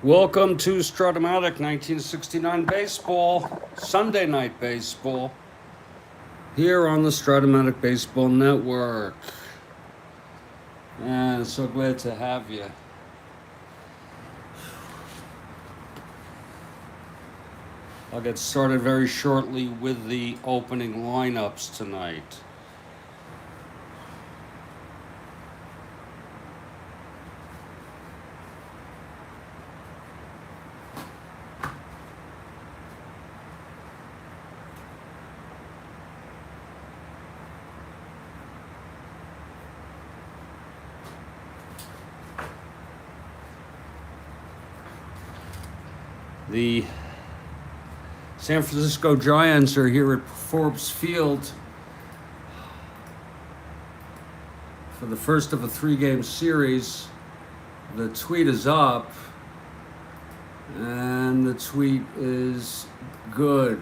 Welcome to Strat-O-Matic 1969 baseball, Sunday night baseball, here on the Strat-O-Matic Baseball Network. And so glad to have you. I'll get started very shortly with the opening lineups tonight. The San Francisco Giants are here at Forbes Field for the first of a three-game series. The tweet is up, and the tweet is good.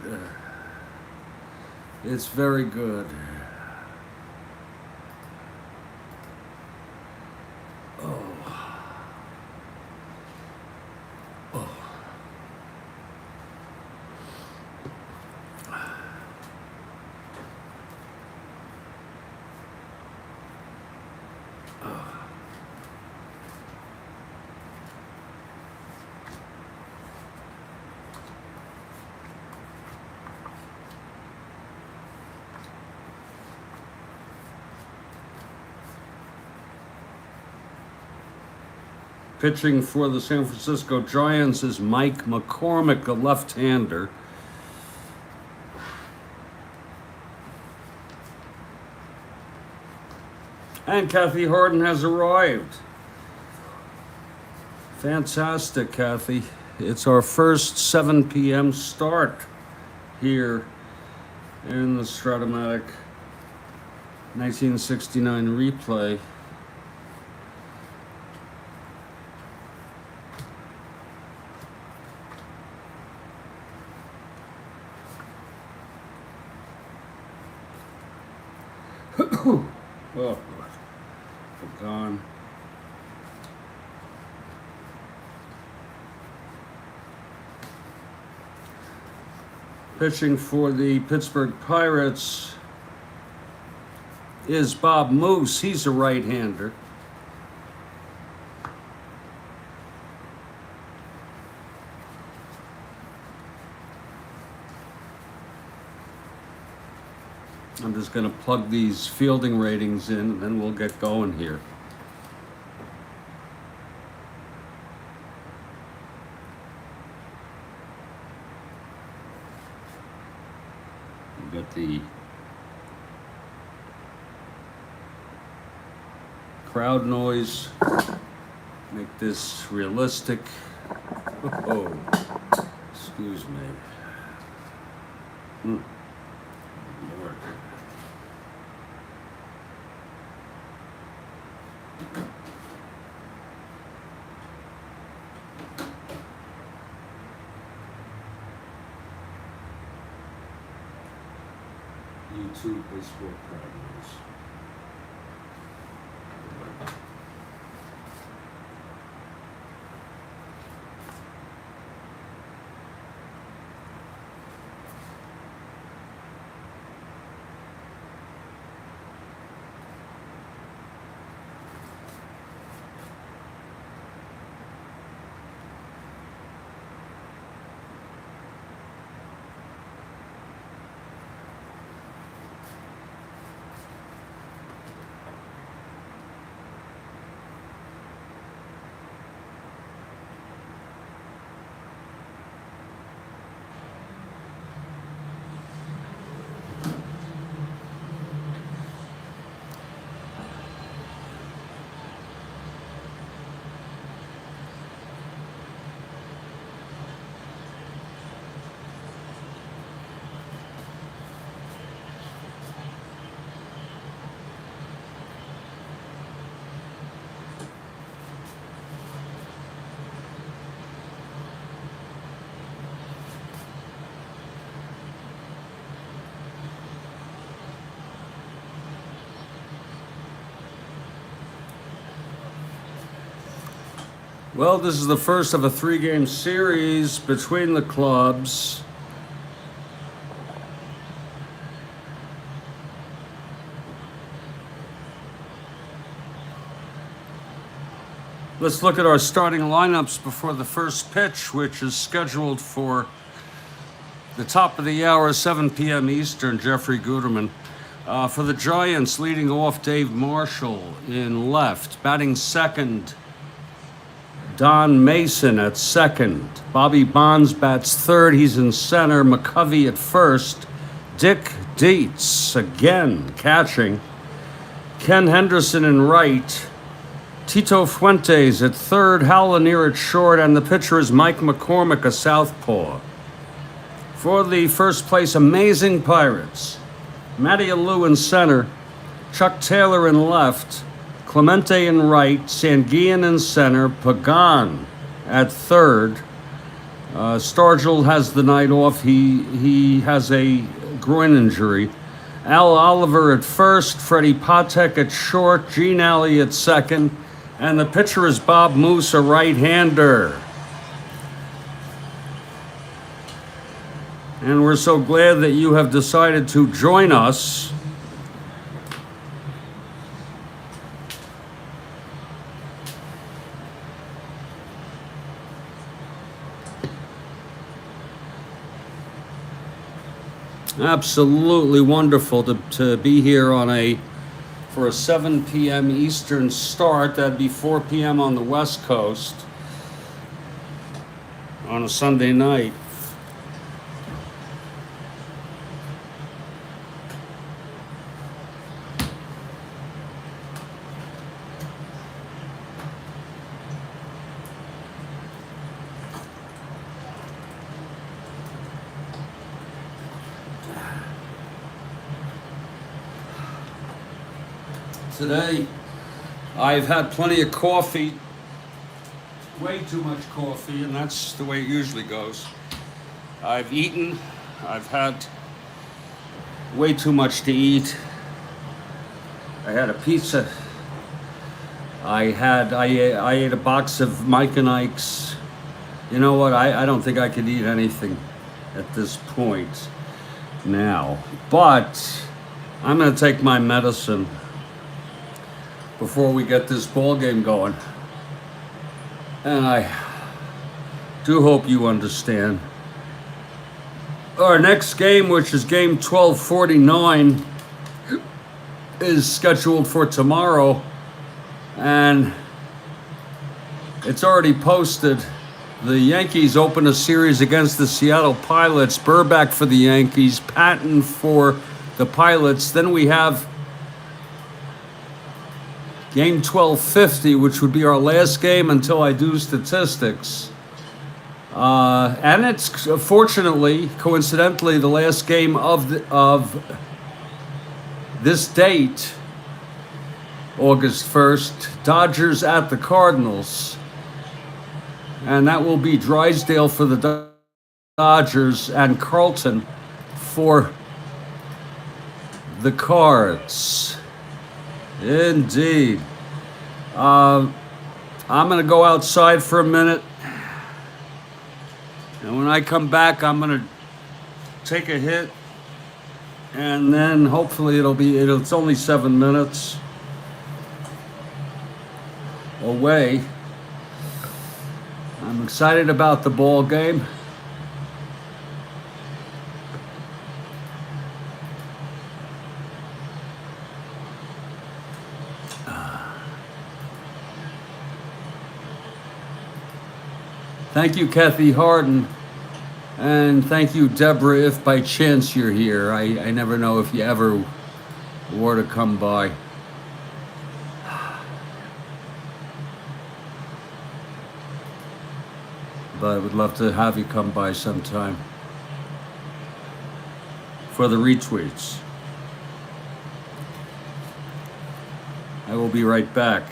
It's very good. Pitching for the San Francisco Giants is Mike McCormick, a left-hander. And Kathy Harden has arrived. Fantastic, Kathy. It's our first 7 p.m. start here in the Strat-O-Matic 1969 replay. Oh, God. They're gone. Pitching for the Pittsburgh Pirates is Bob Moose. He's a right-hander. I'm just going to plug these fielding ratings in, and then we'll get going here. We've got the crowd noise. Make this realistic. Oh, excuse me. Lord. YouTube baseball crowd noise. Well, this is the first of a 3-game series between the clubs. Let's look at our starting lineups before the first pitch, which is scheduled for the top of the hour, 7 p.m. Eastern. Jeffrey Guterman. For the Giants, leading off, Dave Marshall in left. Batting second, Don Mason at second. Bobby Bonds bats third. He's in center. McCovey at first. Dick Dietz again catching. Ken Henderson in right. Tito Fuentes at third. Hal Lanier at short. And the pitcher is Mike McCormick, a southpaw. For the first place Amazing Pirates, Matty Alou in center. Chuck Taylor in left. Clemente in right, Sanguillen in center, Pagan at third. Stargell has the night off. He has a groin injury. Al Oliver at first, Freddie Patek at short, Gene Alley at second, and the pitcher is Bob Moose, a right-hander. And we're so glad that you have decided to join us. Absolutely wonderful to be here for a 7 p.m. Eastern start. That'd be 4 p.m. on the West Coast on a Sunday night. Today, I've had plenty of coffee, way too much coffee, and that's the way it usually goes. I've eaten, I've had way too much to eat. I had a pizza. I ate a box of Mike and Ike's. You know what, I don't think I could eat anything at this point now. But I'm gonna take my medicine before we get this ball game going. And I do hope you understand. Our next game, which is game 1249, is scheduled for tomorrow. And it's already posted. The Yankees open a series against the Seattle Pilots. Burback for the Yankees, Patton for the Pilots. Then we have game 1250, which would be our last game until I do statistics. And it's fortunately, coincidentally, the last game of this date, August 1st, Dodgers at the Cardinals. And that will be Drysdale for the Dodgers and Carlton for the Cards. Indeed. I'm going to go outside for a minute. And when I come back, I'm going to take a hit. And then hopefully it's only 7 minutes away. I'm excited about the ball game. Thank you, Kathy Harden, and thank you, Deborah, if by chance you're here. I never know if you ever were to come by. But I would love to have you come by sometime for the retweets. I will be right back.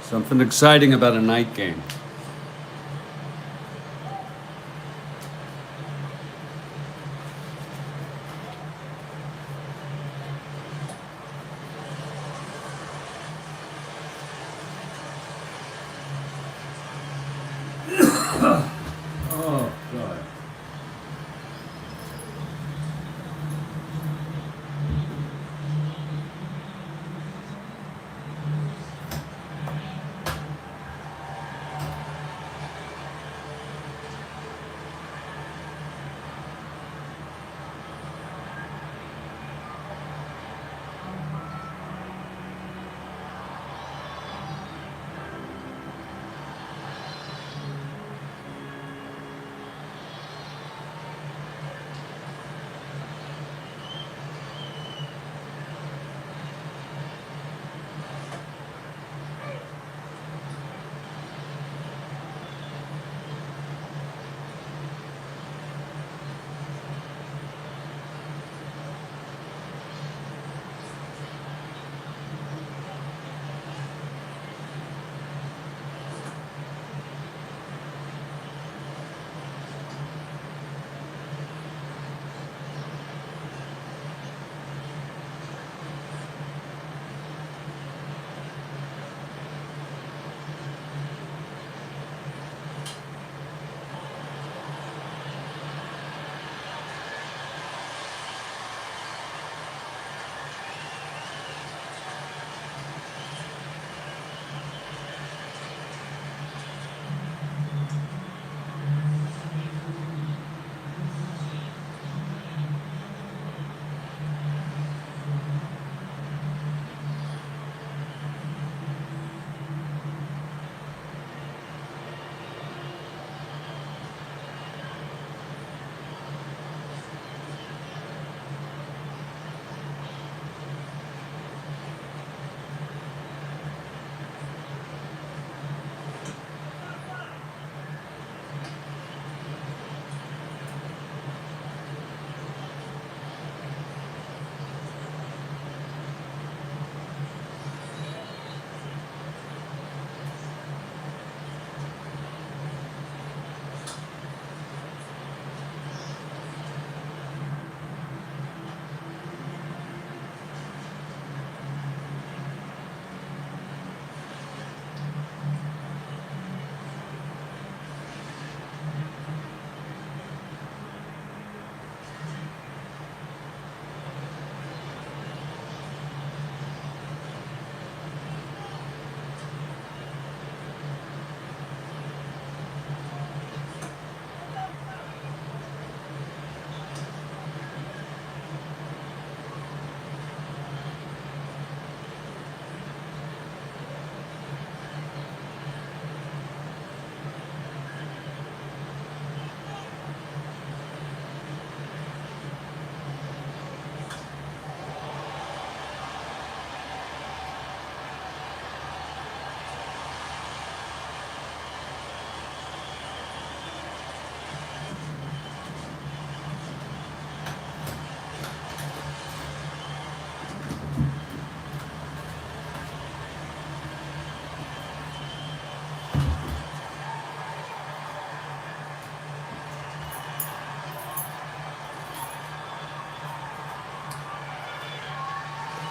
Something exciting about a night game. Oh, God.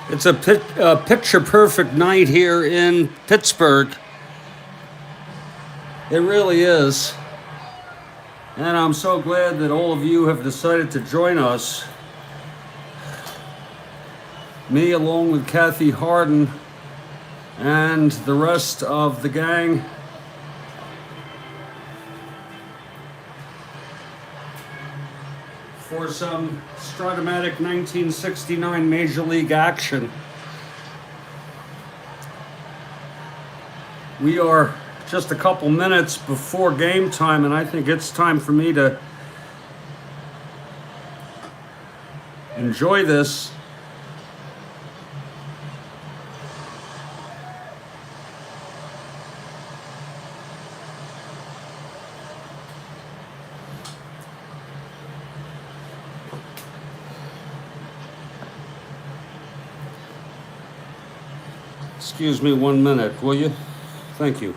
It's a picture-perfect night here in Pittsburgh. It really is. And I'm so glad that all of you have decided to join us. Me, along with Kathy Harden and the rest of the gang. For some Strat-O-Matic 1969 Major League action. We are just a couple minutes before game time, and I think it's time for me to enjoy this. Excuse me 1 minute, will you? Thank you.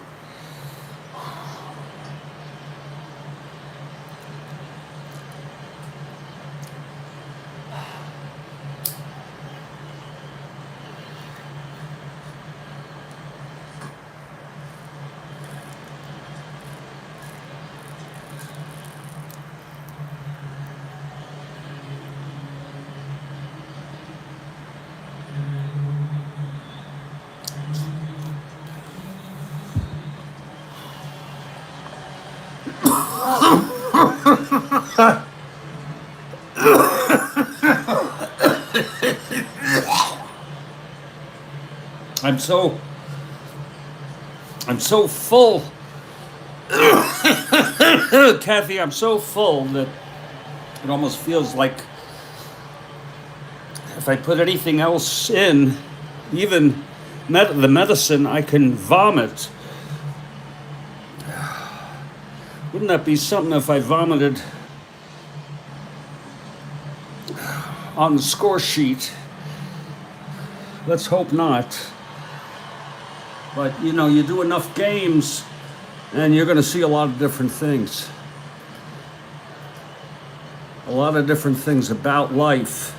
I'm so full. Kathy, I'm so full that it almost feels like if I put anything else in, even the medicine, I can vomit. Wouldn't that be something if I vomited on the score sheet? Let's hope not. But, you know, you do enough games and you're going to see a lot of different things. A lot of different things about life.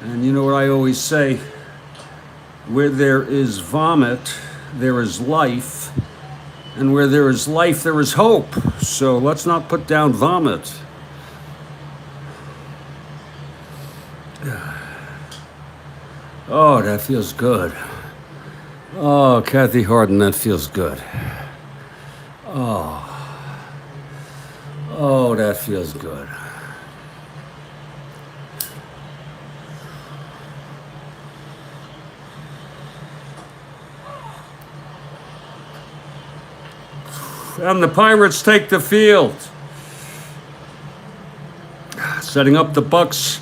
And you know what I always say? Where there is vomit, there is life. And where there is life, there is hope. So let's not put down vomit. Oh, that feels good. Oh, Kathy Harden, that feels good. Oh, that feels good. And the Pirates take the field. Setting up the Bucks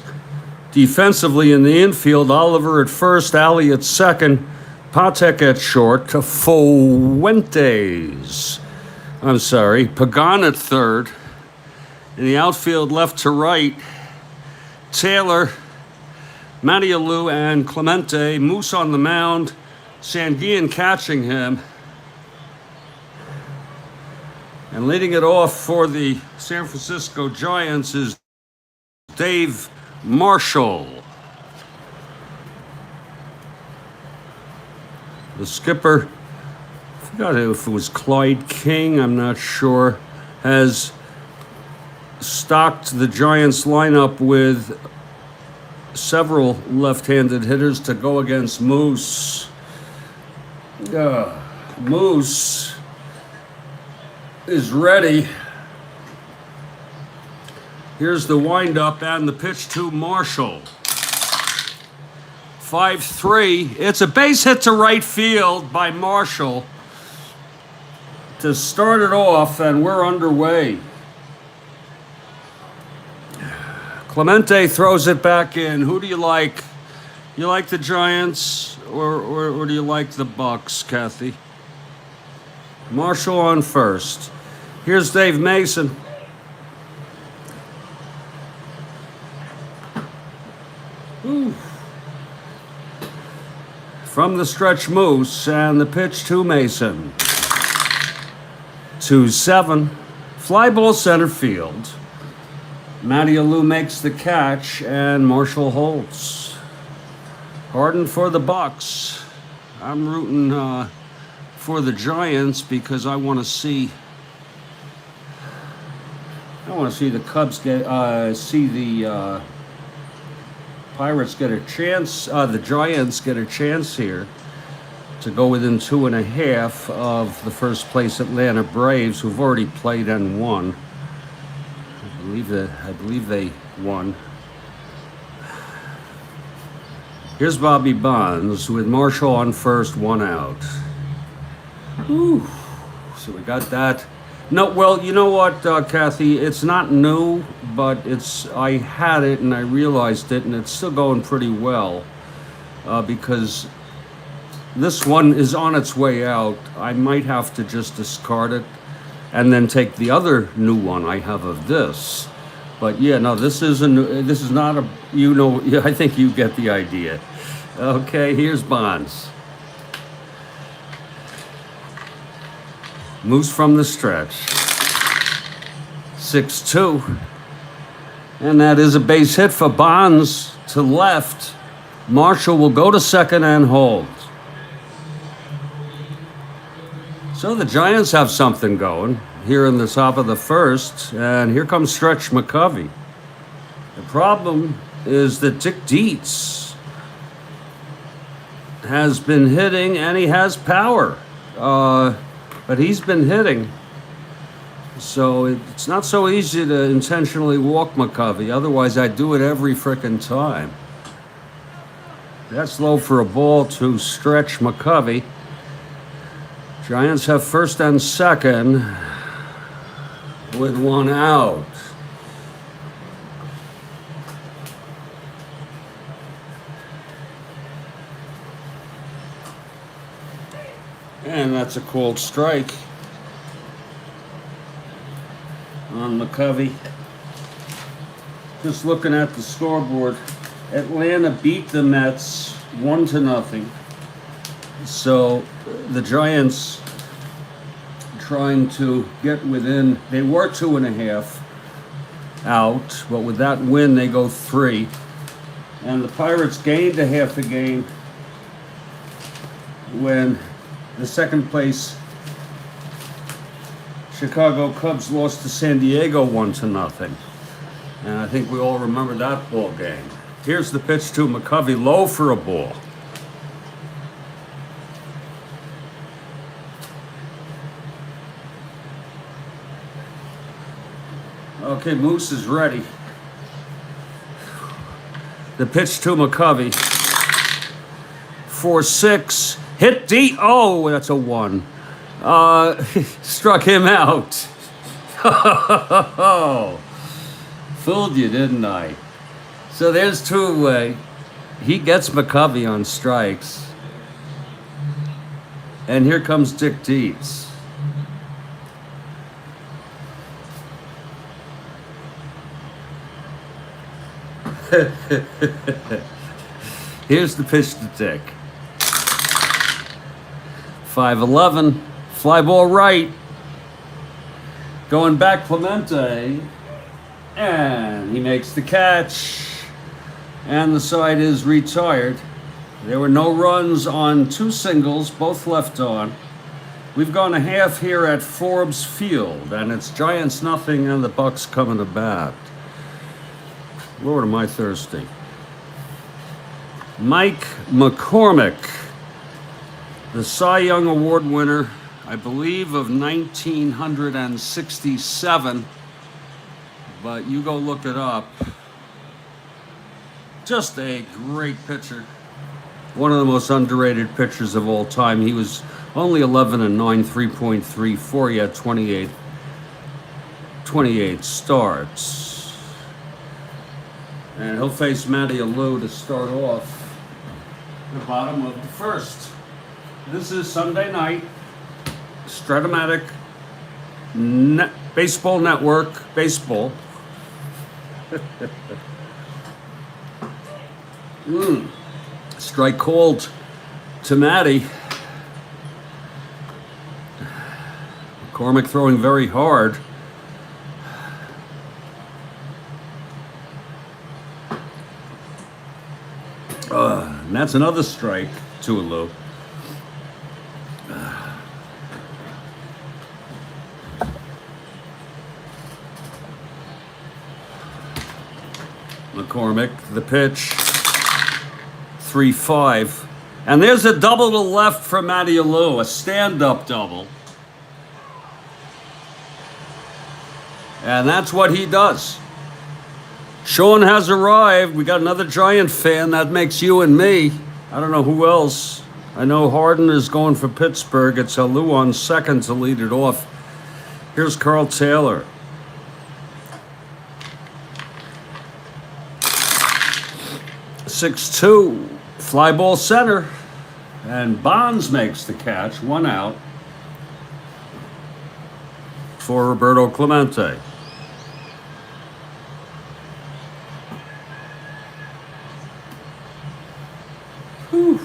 defensively in the infield. Oliver at first, Ali at second, Patek at short, Pagan at third. In the outfield, left to right, Taylor, Matialou, and Clemente. Moose on the mound, Sanguillen catching him. And leading it off for the San Francisco Giants is Dave Marshall. The skipper, I forgot if it was Clyde King, I'm not sure, has stocked the Giants lineup with several left-handed hitters to go against Moose. Moose is ready. Here's the windup and the pitch to Marshall. 5-3. It's a base hit to right field by Marshall to start it off, and we're underway. Clemente throws it back in. Who do you like? You like the Giants or do you like the Bucks, Kathy? Marshall on first. Here's Dave Mason. Ooh. From the stretch, Moose, and the pitch to Mason. 2-7. Fly ball center field. Matialou makes the catch, and Marshall holds. Harden for the Bucks. I'm rooting for the Giants because I want to see the Cubs see the Pirates get a chance, the Giants get a chance here to go within 2.5 of the first place Atlanta Braves, who've already played and won. I believe they won. Here's Bobby Bonds with Marshall on first, 1 out. Whew. So we got that. No, well, you know what, Kathy? It's not new, but I had it and I realized it, and it's still going pretty well because this one is on its way out. I might have to just discard it and then take the other new one I have of this. But yeah, no, this is not a, you know, I think you get the idea. Okay, here's Bonds. Moose from the stretch. 6-2. And that is a base hit for Bonds to left. Marshall will go to second and hold. So the Giants have something going here in the top of the first. And here comes Stretch McCovey. The problem is that Dick Dietz has been hitting, and he has power. But he's been hitting. So it's not so easy to intentionally walk McCovey. Otherwise, I'd do it every frickin' time. That's low for a ball to stretch McCovey. Giants have first and second with one out. And that's a called strike on McCovey. Just looking at the scoreboard, Atlanta beat the Mets 1-0. So the Giants trying to get within, they were 2.5 out, but with that win they go 3. And the Pirates gained a half a game when the second place Chicago Cubs lost to San Diego 1-0. And I think we all remember that ball game. Here's the pitch to McCovey, low for a ball. Okay, Moose is ready. The pitch to McCovey. 4-6. Hit deep. Oh, that's a 1. Struck him out. Fooled you, didn't I? So there's 2-away. He gets McCovey on strikes. And here comes Dick Dietz. Here's the pitch to Dick. 5-11, fly ball right. Going back Clemente, and he makes the catch. And the side is retired. There were no runs on 2 singles, both left on. We've gone a half here at Forbes Field, and it's Giants nothing and the Bucks coming to bat. Lord, am I thirsty. Mike McCormick, the Cy Young Award winner, I believe, of 1967. But you go look it up. Just a great pitcher. One of the most underrated pitchers of all time. He was only 11-9, 3.34. He had 28 starts. And he'll face Matty Alou to start off the bottom of the first. This is Sunday night. Strat-O-Matic Baseball Network Baseball. Strike called to Matty. McCormick throwing very hard. And that's another strike to Alou. McCormick, the pitch, 3-5. And there's a double to left for Matty Alou, a stand-up double. And that's what he does. Sean has arrived. We got another Giant fan. That makes you and me. I don't know who else. I know Harden is going for Pittsburgh. It's Alou on second to lead it off. Here's Carl Taylor. (6-2), fly ball center, and Bonds makes the catch. 1 out for Roberto Clemente. Whew.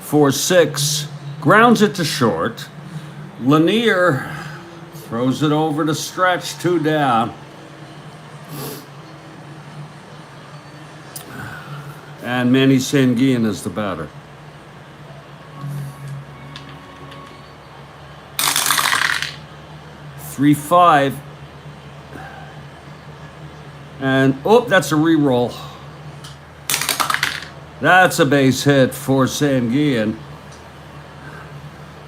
4-6, grounds it to short. Lanier throws it over to Stretch, 2 down. And Manny Sanguillen is the batter. (3-5). And, that's a re-roll. That's a base hit for Sanguillen.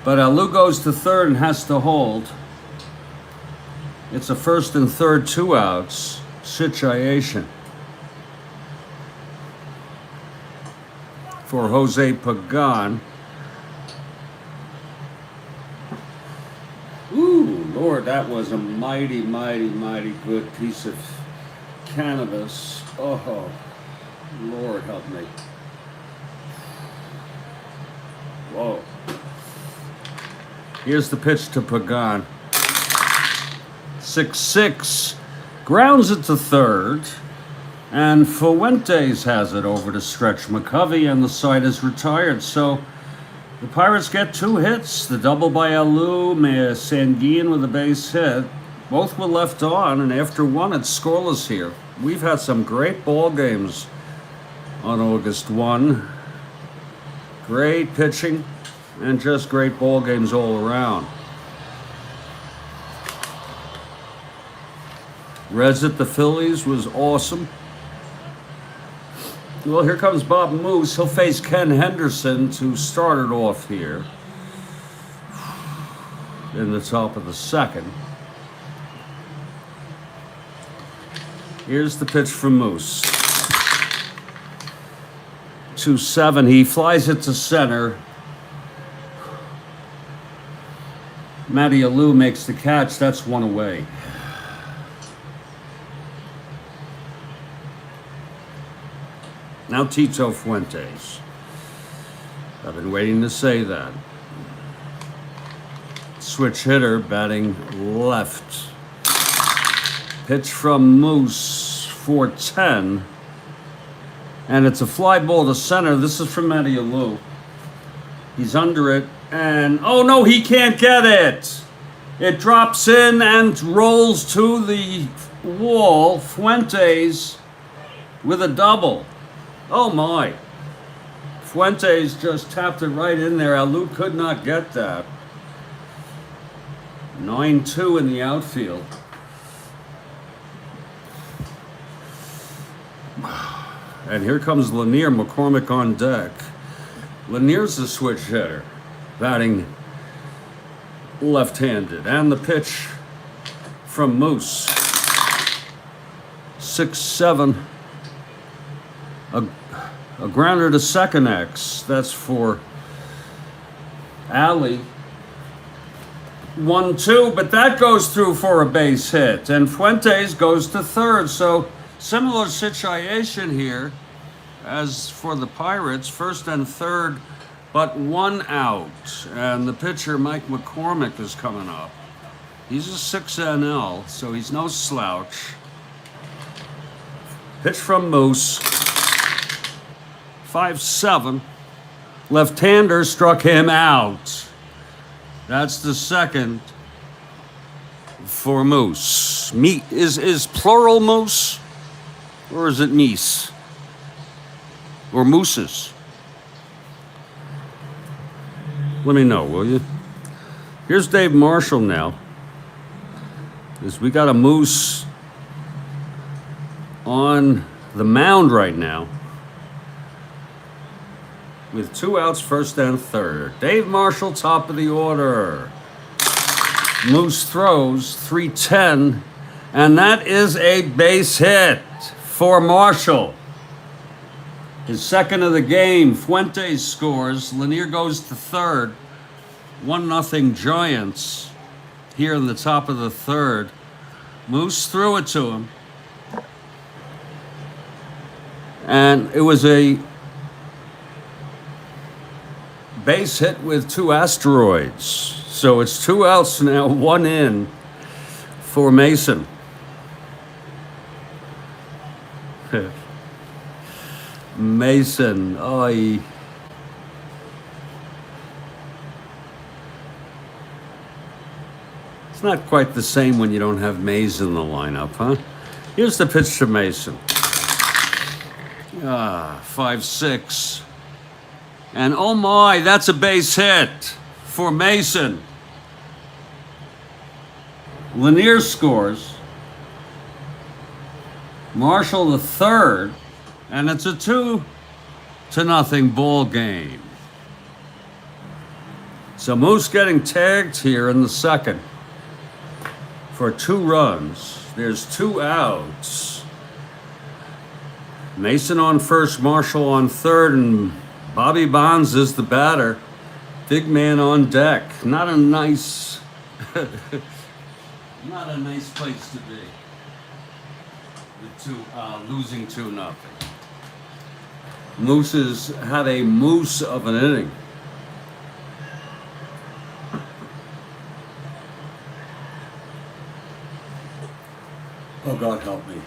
But Alou goes to third and has to hold. It's a first and third, 2 outs situation for Jose Pagan. Ooh, Lord, that was a mighty, mighty, mighty good piece of cannabis. Oh, Lord, help me. Whoa. Here's the pitch to Pagan. 6-6. Grounds it to third. And Fuentes has it over to Stretch McCovey, and the side is retired. So the Pirates get 2 hits. The double by Alou, Sanguin with a base hit. Both were left on, and after 1, it's scoreless here. We've had some great ball games on August 1. Great pitching and just great ball games all around. Reds at the Phillies was awesome. Well, here comes Bob Moose. He'll face Ken Henderson to start it off here in the top of the second. Here's the pitch from Moose. 2-7. He flies it to center. Matty Alou makes the catch. That's 1 away. Now Tito Fuentes. I've been waiting to say that. Switch hitter batting left. Pitch from Moose for 10. And it's a fly ball to center. This is from Matty Alou. He's under it. And, oh no, he can't get it. It drops in and rolls to the wall. Fuentes with a double. Oh my. Fuentes just tapped it right in there. Alou could not get that. 9-2 in the outfield. And here comes Lanier, McCormick on deck. Lanier's the switch hitter, batting left-handed. And the pitch from Moose. 6-7. A grounder to second X. That's for Alley. 1-2, but that goes through for a base hit. And Fuentes goes to third. So similar situation here as for the Pirates. First and third, but 1 out. And the pitcher, Mike McCormick, is coming up. He's a 6 NL, so he's no slouch. Pitch from Moose. 5-7. Left-hander struck him out. That's the second for Moose. Is plural Moose? Or is it Meese? Or Mooses? Let me know, will you? Here's Dave Marshall now. We got a Moose on the mound right now, with 2 outs, first and third. Dave Marshall, top of the order. Moose throws, 3-10, and that is a base hit for Marshall. His second of the game. Fuentes scores. Lanier goes to third. 1-0 Giants here in the top of the third. Moose threw it to him. And it was a base hit with 2 asteroids. So it's 2 outs now, 1 in for Mason. Mason, it's not quite the same when you don't have Mays in the lineup, huh? Here's the pitch to Mason. 5-6. And oh my, that's a base hit for Mason. Lanier scores. Marshall the third. And it's a 2-0 ball game. So Moose getting tagged here in the second for 2 runs. There's 2 outs. Mason on first, Marshall on third, and Bobby Bonds is the batter. Big man on deck. Not a nice place to be. With losing 2-0. Moose had a moose of an inning. Oh, God help me.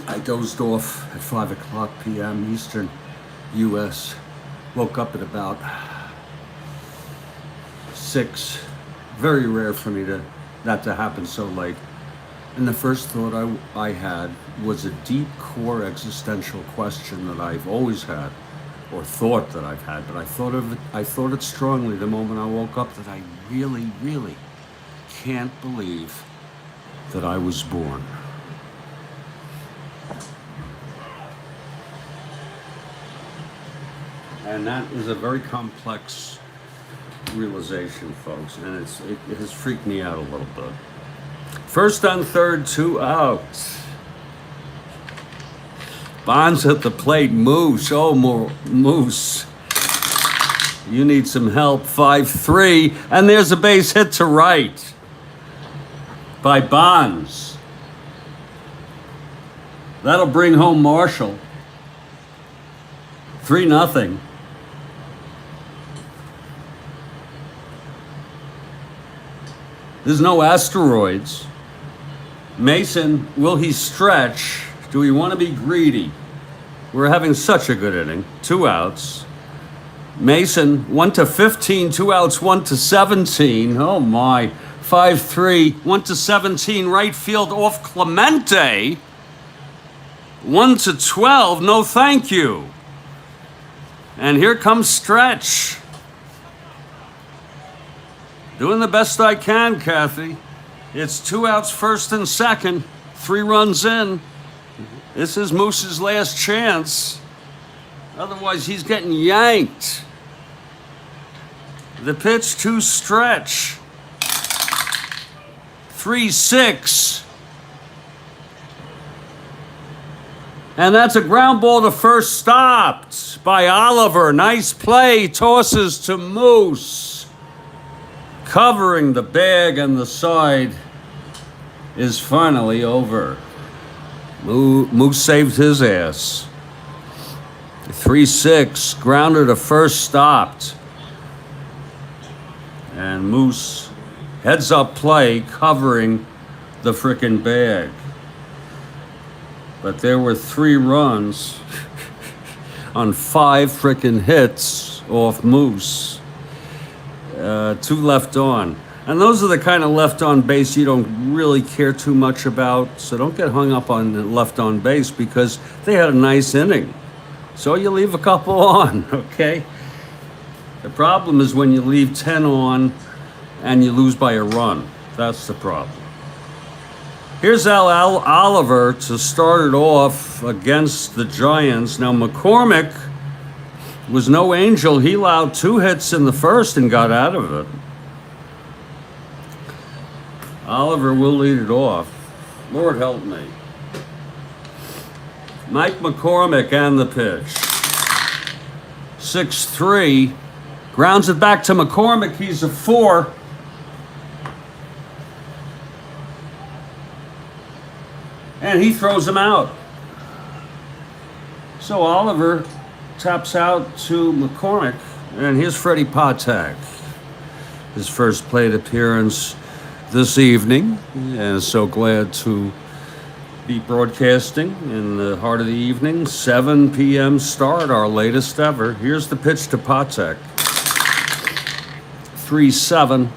I dozed off at 5 o'clock p.m. Eastern, U.S. Woke up at about 6. Very rare for me that to happen so late. And the first thought I had was a deep core existential question that I've always had, or thought that I've had, but I thought it strongly the moment I woke up, that I really, really can't believe that I was born. And that is a very complex realization, folks, and it has freaked me out a little bit. First on third, 2 outs. Bonds at the plate. Moose. Oh, Moose. You need some help. 5-3. And there's a base hit to right by Bonds. That'll bring home Marshall. 3-0. There's no asteroids. Mason, will he stretch? Do we want to be greedy? We're having such a good inning. 2 outs. Mason, 1-15, 2 outs, 1-17. Oh my. 5-3, 1-17, right field off Clemente. 1-12, no thank you. And here comes Stretch. Doing the best I can, Kathy. It's 2 outs, first and second, 3 runs in. This is Moose's last chance. Otherwise, he's getting yanked. The pitch to Stretch. 3-6. And that's a ground ball to first, stopped by Oliver. Nice play, tosses to Moose. Covering the bag and the side is finally over. Moose saved his ass. 3-6, grounder to first, stopped. And Moose heads up play, covering the frickin' bag. But there were 3 runs on 5 frickin' hits off Moose. 2 left on. And those are the kind of left on base you don't really care too much about. So don't get hung up on the left on base, because they had a nice inning. So you leave a couple on, okay? The problem is when you leave 10 on and you lose by a run. That's the problem. Here's Al Oliver to start it off against the Giants. Now McCormick was no angel. He allowed 2 hits in the first and got out of it. Oliver will lead it off. Lord help me. Mike McCormick and the pitch. 6-3. Grounds it back to McCormick. He's a 4. And he throws him out. So Oliver taps out to McCormick, and here's Freddie Patek. His first plate appearance this evening, and so glad to be broadcasting in the heart of the evening. 7 p.m. start, our latest ever. Here's the pitch to Patek. 3-7.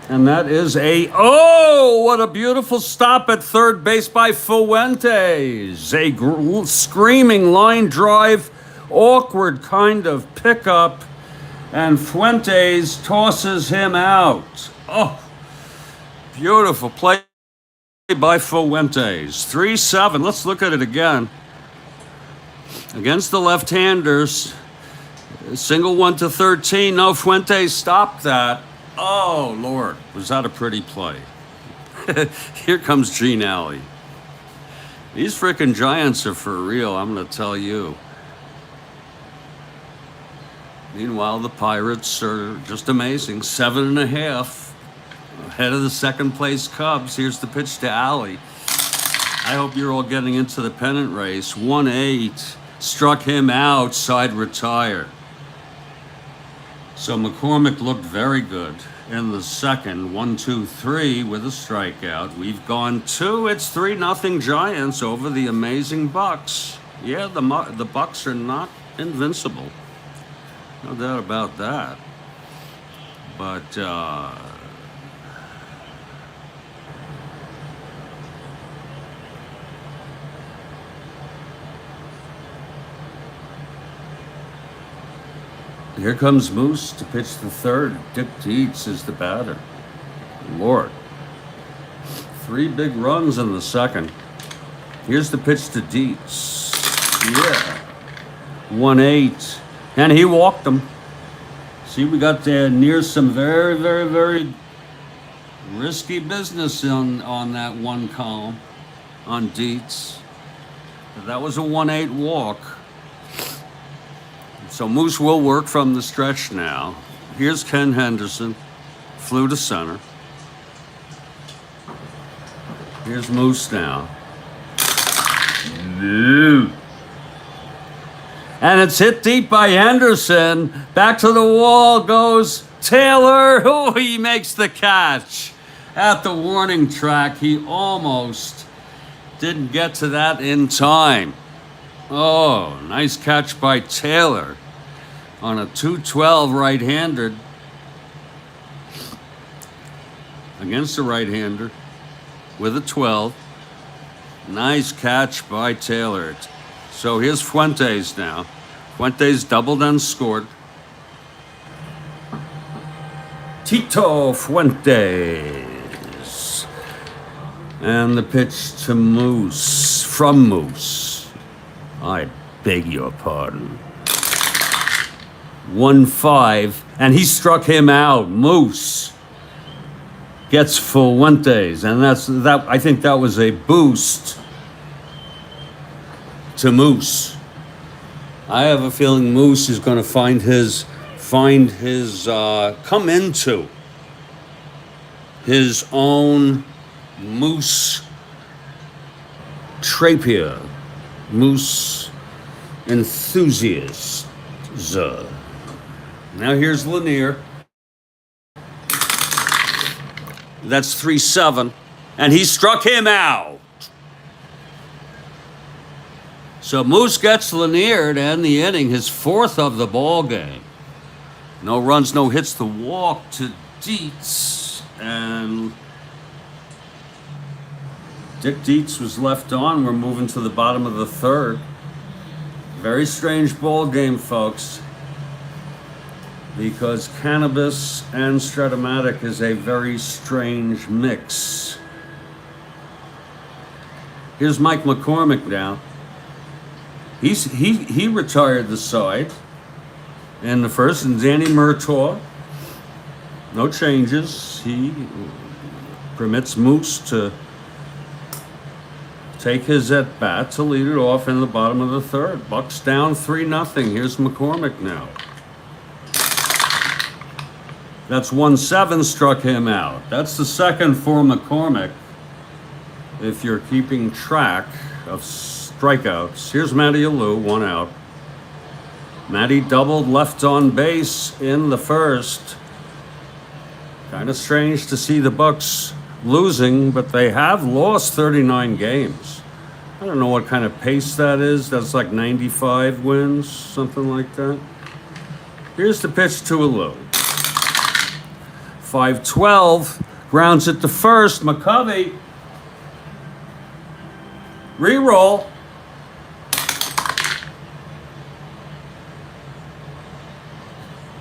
And that is what a beautiful stop at third base by Fuentes. A screaming line drive, awkward kind of pickup, and Fuentes tosses him out. Oh, beautiful play by Fuentes. 3-7. Let's look at it again. Against the left-handers, Single one to 13. No, Fuentes stopped that. Oh, Lord. Was that a pretty play? Here comes Gene Alley. These frickin' Giants are for real, I'm going to tell you. Meanwhile, the Pirates are just amazing. 7.5 ahead of the second place Cubs. Here's the pitch to Alley. I hope you're all getting into the pennant race. 1-8. Struck him out, side retired. So McCormick looked very good in the second. 1-2-3 with a strikeout. We've gone 2. It's 3-0 Giants over the amazing Bucks. Yeah, the Bucks are not invincible. No doubt about that. But here comes Moose to pitch the third. Dick Dietz is the batter. Lord. 3 big runs in the second. Here's the pitch to Dietz. Yeah. 1-8. And he walked him. See, we got near some very, very, very risky business on that one column on Dietz. But that was a 1-8 walk. So Moose will work from the stretch now. Here's Ken Henderson. Flew to center. Here's Moose now. No. And it's hit deep by Henderson. Back to the wall goes Taylor. Oh, he makes the catch. At the warning track, he almost didn't get to that in time. Oh, nice catch by Taylor on a 212 right-hander against the right-hander with a 12. Nice catch by Taylor. So here's Fuentes now. Fuentes doubled and scored. Tito Fuentes. And the pitch to Moose, from Moose. I beg your pardon. 1-5, and he struck him out. Moose gets Fuentes, and that. I think that was a boost to Moose. I have a feeling Moose is going to come into his own Moose Trapier, Moose enthusiast. Now here's Lanier. That's 3-7, and he struck him out. So Moose gets Lanier to end the inning, his 4th of the ball game. No runs, no hits. The walk to Dietz, and Dick Dietz was left on. We're moving to the bottom of the third. Very strange ball game, folks, because cannabis and Strat-O-Matic is a very strange mix. Here's Mike McCormick now. He retired the side in the first, and Danny Murtaugh, no changes. He permits Moose to take his at-bat to lead it off in the bottom of the third. Bucks down 3-0. Here's McCormick now. That's 1-7, struck him out. That's the second for McCormick, if you're keeping track of strikeouts. Here's Matty Alou, 1 out. Matty doubled left on base in the first. Kind of strange to see the Bucks losing, but they have lost 39 games. I don't know what kind of pace that is. That's like 95 wins, something like that. Here's the pitch to Alou. 5-12, grounds it to first. McCovey, re-roll.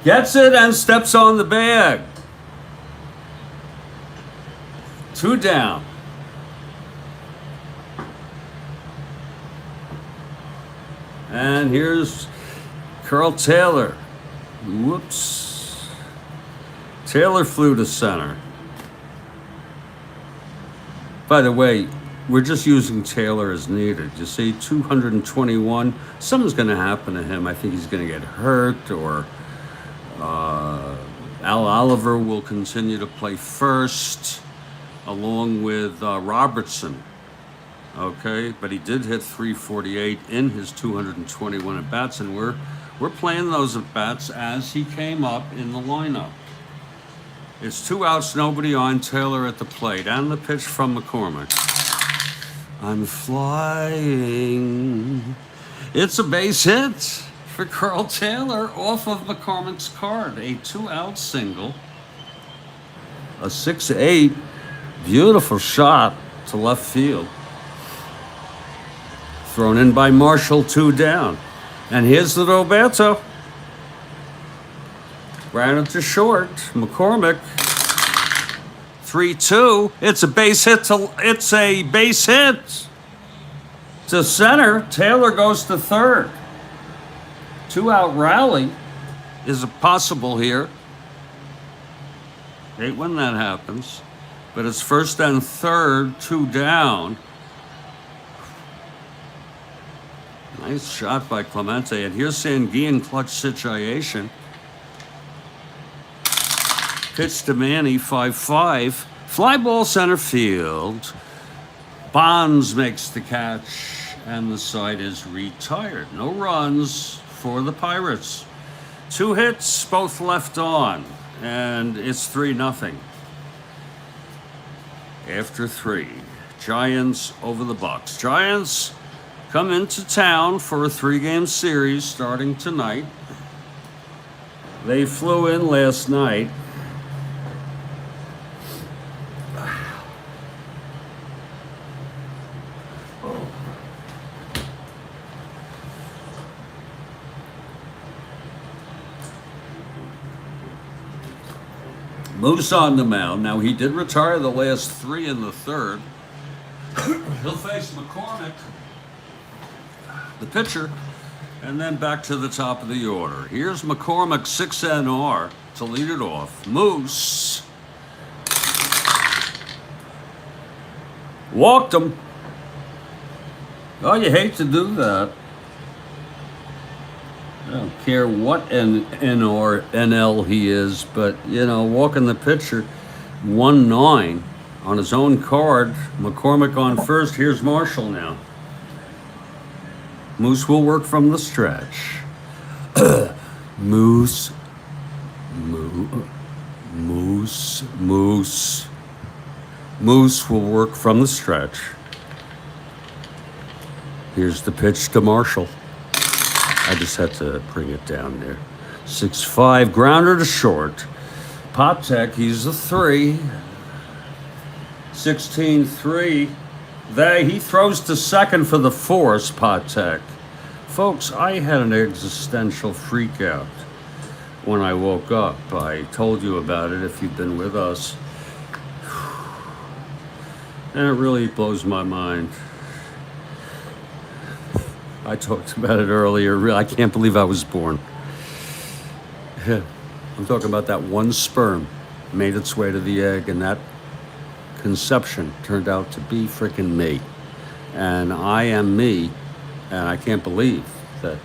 Gets it and steps on the bag. 2 down. And here's Carl Taylor. Whoops. Taylor flew to center. By the way, we're just using Taylor as needed. You see, 221. Something's going to happen to him. I think he's going to get hurt, or Al Oliver will continue to play first, along with Robertson. Okay, but he did hit 348 in his 221 at bats, and we're playing those at bats as he came up in the lineup. It's 2 outs, nobody on. Taylor at the plate, and the pitch from McCormick. I'm flying. It's a base hit for Carl Taylor off of McCormick's card. A 2-out single. A 6-8. Beautiful shot to left field. Thrown in by Marshall, 2 down. And here's the Roberto. Ran it to short. McCormick. 3-2. It's a base hit to center. Taylor goes to third. 2-out rally is possible here. Hate when that happens. But it's first and third, 2 down. Nice shot by Clemente. And here's Sanguillen, clutch situation. Pitch to Manny, 5-5. Fly ball center field. Bonds makes the catch, and the side is retired. No runs for the Pirates. 2 hits, both left on, and it's 3-0. After 3, Giants over the Bucks. Giants come into town for a 3-game series starting tonight. They flew in last night. Moose on the mound. Now, he did retire the last 3 in the third. He'll face McCormick, the pitcher, and then back to the top of the order. Here's McCormick, 6 NR to lead it off. Moose walked him. Oh, you hate to do that. I don't care what N or NL he is, but, walking the pitcher, 1-9 on his own card. McCormick on first. Here's Marshall now. Moose will work from the stretch. Moose will work from the stretch. Here's the pitch to Marshall. I just had to bring it down there. 6-5, grounder to short. Patek, he's a 3. 16-3. He throws to second for the force, Patek. Folks, I had an existential freak out when I woke up. I told you about it if you've been with us. And it really blows my mind. I talked about it earlier. I can't believe I was born. I'm talking about that one sperm made its way to the egg, and that conception turned out to be freaking me. And I am me, and I can't believe that.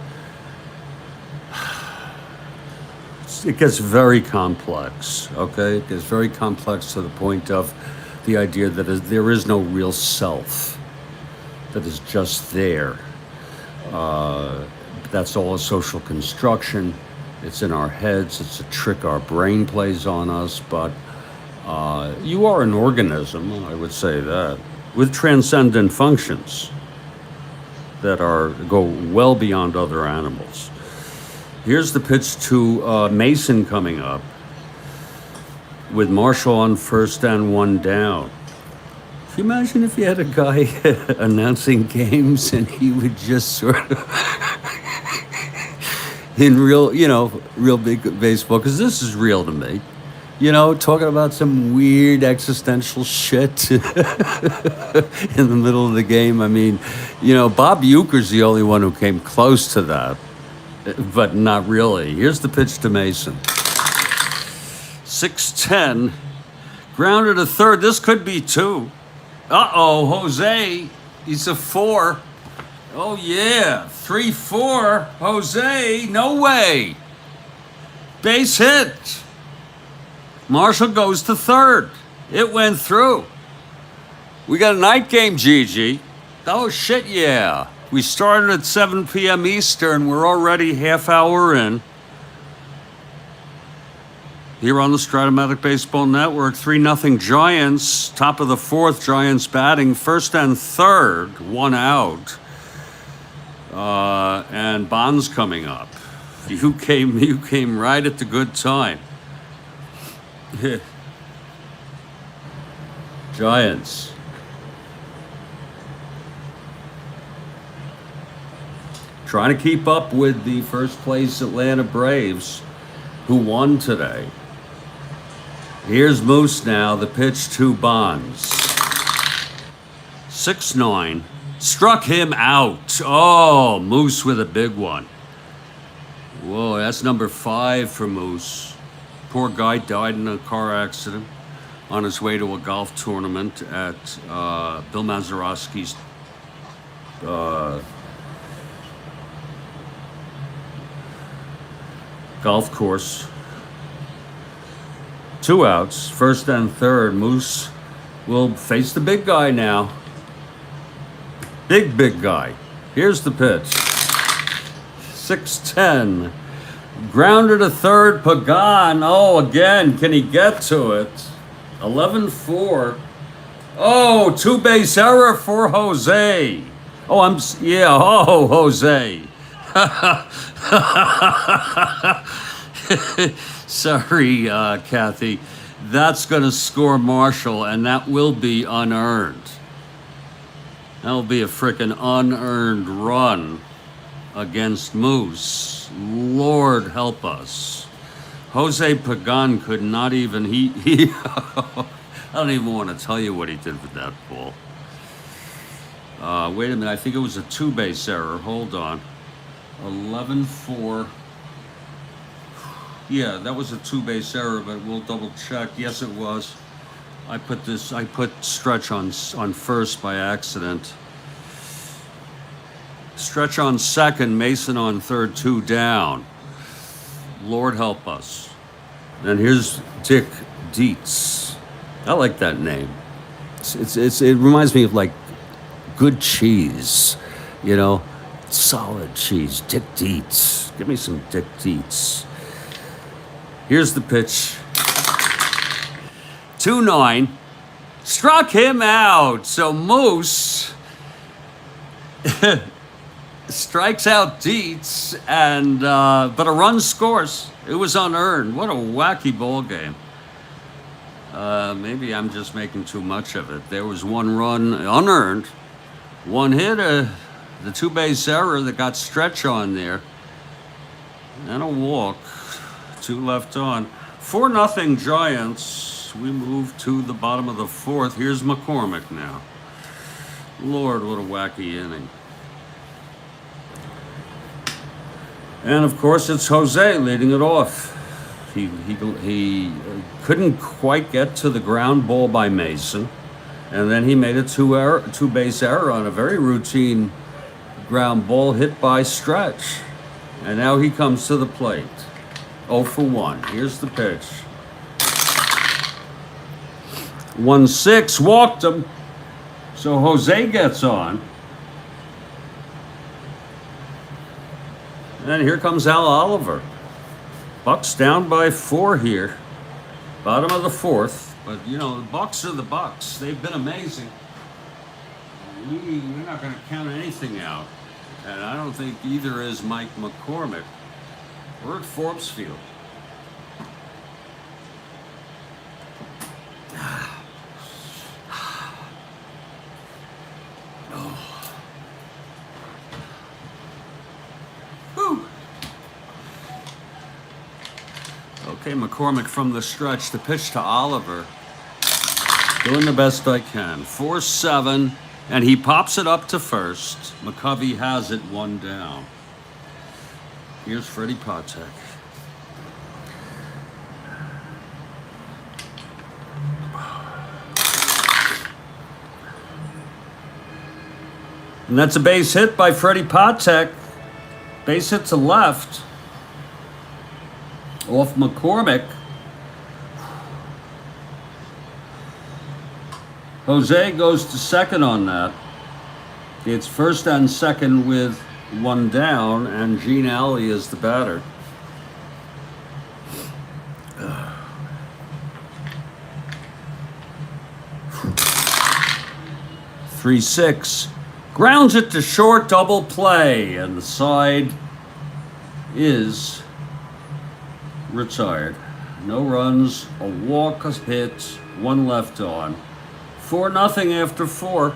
It gets very complex, okay? It gets very complex to the point of the idea that there is no real self that is just there. That's all a social construction. It's in our heads. It's a trick our brain plays on us. But you are an organism, I would say that, with transcendent functions that go well beyond other animals. Here's the pitch to Mason coming up, with Marshall on first and 1 down. Can you imagine if you had a guy announcing games and he would just sort of, in real big baseball, because this is real to me, talking about some weird existential shit in the middle of the game. I mean, Bob Uecker's the only one who came close to that. but not really. Here's the pitch to Mason. 6-10. Grounded to third. This could be 2. Uh-oh, Jose. He's a 4. Oh, yeah. 3-4. Jose. No way. Base hit. Marshall goes to third. It went through. We got a night game, Gigi. Oh, shit, yeah. We started at 7 p.m. Eastern. We're already half hour in. Here on the Strat-O-Matic Baseball Network, 3-0 Giants. Top of the 4th, Giants batting. First and third, 1 out. And Bond's coming up. You came right at the good time. Giants. Trying to keep up with the first place Atlanta Braves, who won today. Here's Moose now, the pitch to Bonds. 6-9. Struck him out. Oh, Moose with a big one. Whoa, that's number 5 for Moose. Poor guy died in a car accident on his way to a golf tournament at Bill Mazeroski's golf course. 2 outs, first and third. Moose will face the big guy now. Big guy. Here's the pitch. 6-10. Grounded to third, Pagan. Oh, again, can he get to it? 11-4. Oh, 2-base error for Jose. Oh, oh, Jose. Sorry, Kathy. That's going to score Marshall, and that will be unearned. That'll be a frickin' unearned run against Moose. Lord help us. Jose Pagan could not even, he I don't even want to tell you what he did with that ball. Wait a minute, I think it was a 2-base error. Hold on. 11-4. Yeah, that was a 2-base error, but we'll double check. Yes, it was. I put Stretch on first by accident. Stretch on second, Mason on third, 2 down. Lord help us. And here's Dick Dietz. I like that name. It reminds me of like good cheese, you know, solid cheese. Dick Dietz. Give me some Dick Dietz. Here's the pitch. 2-9. Struck him out. So Moose strikes out Dietz, and but a run scores. It was unearned. What a wacky ball game. Maybe I'm just making too much of it. There was 1 run unearned, 1 hit, the 2-base error that got Stretch on there, and a walk. 2 left on. 4-0 Giants. We move to the bottom of the 4th. Here's McCormick now. Lord, what a wacky inning. And of course, it's Jose leading it off. He couldn't quite get to the ground ball by Mason, and then he made a 2-base error on a very routine ground ball hit by Stretch. And now he comes to the plate. 0-for-1. Here's the pitch. 1-6, walked him. So Jose gets on. And here comes Al Oliver. Bucks down by 4 here. Bottom of the 4th. But, you know, the Bucks are the Bucks. They've been amazing. We're not going to count anything out. And I don't think either is Mike McCormick. We're at Forbes Field. Okay, McCormick from the stretch. The pitch to Oliver. Doing the best I can. 4-7, and he pops it up to first. McCovey has it 1 down. Here's Freddie Patek. And that's a base hit by Freddie Patek. Base hit to left. Off McCormick. Jose goes to second on that. It's first and second with one down, and Gene Alley is the batter. 3-6. Grounds it to short, double play, and the side is retired. No runs, a walk, a hit, one left on. 4-0 after 4.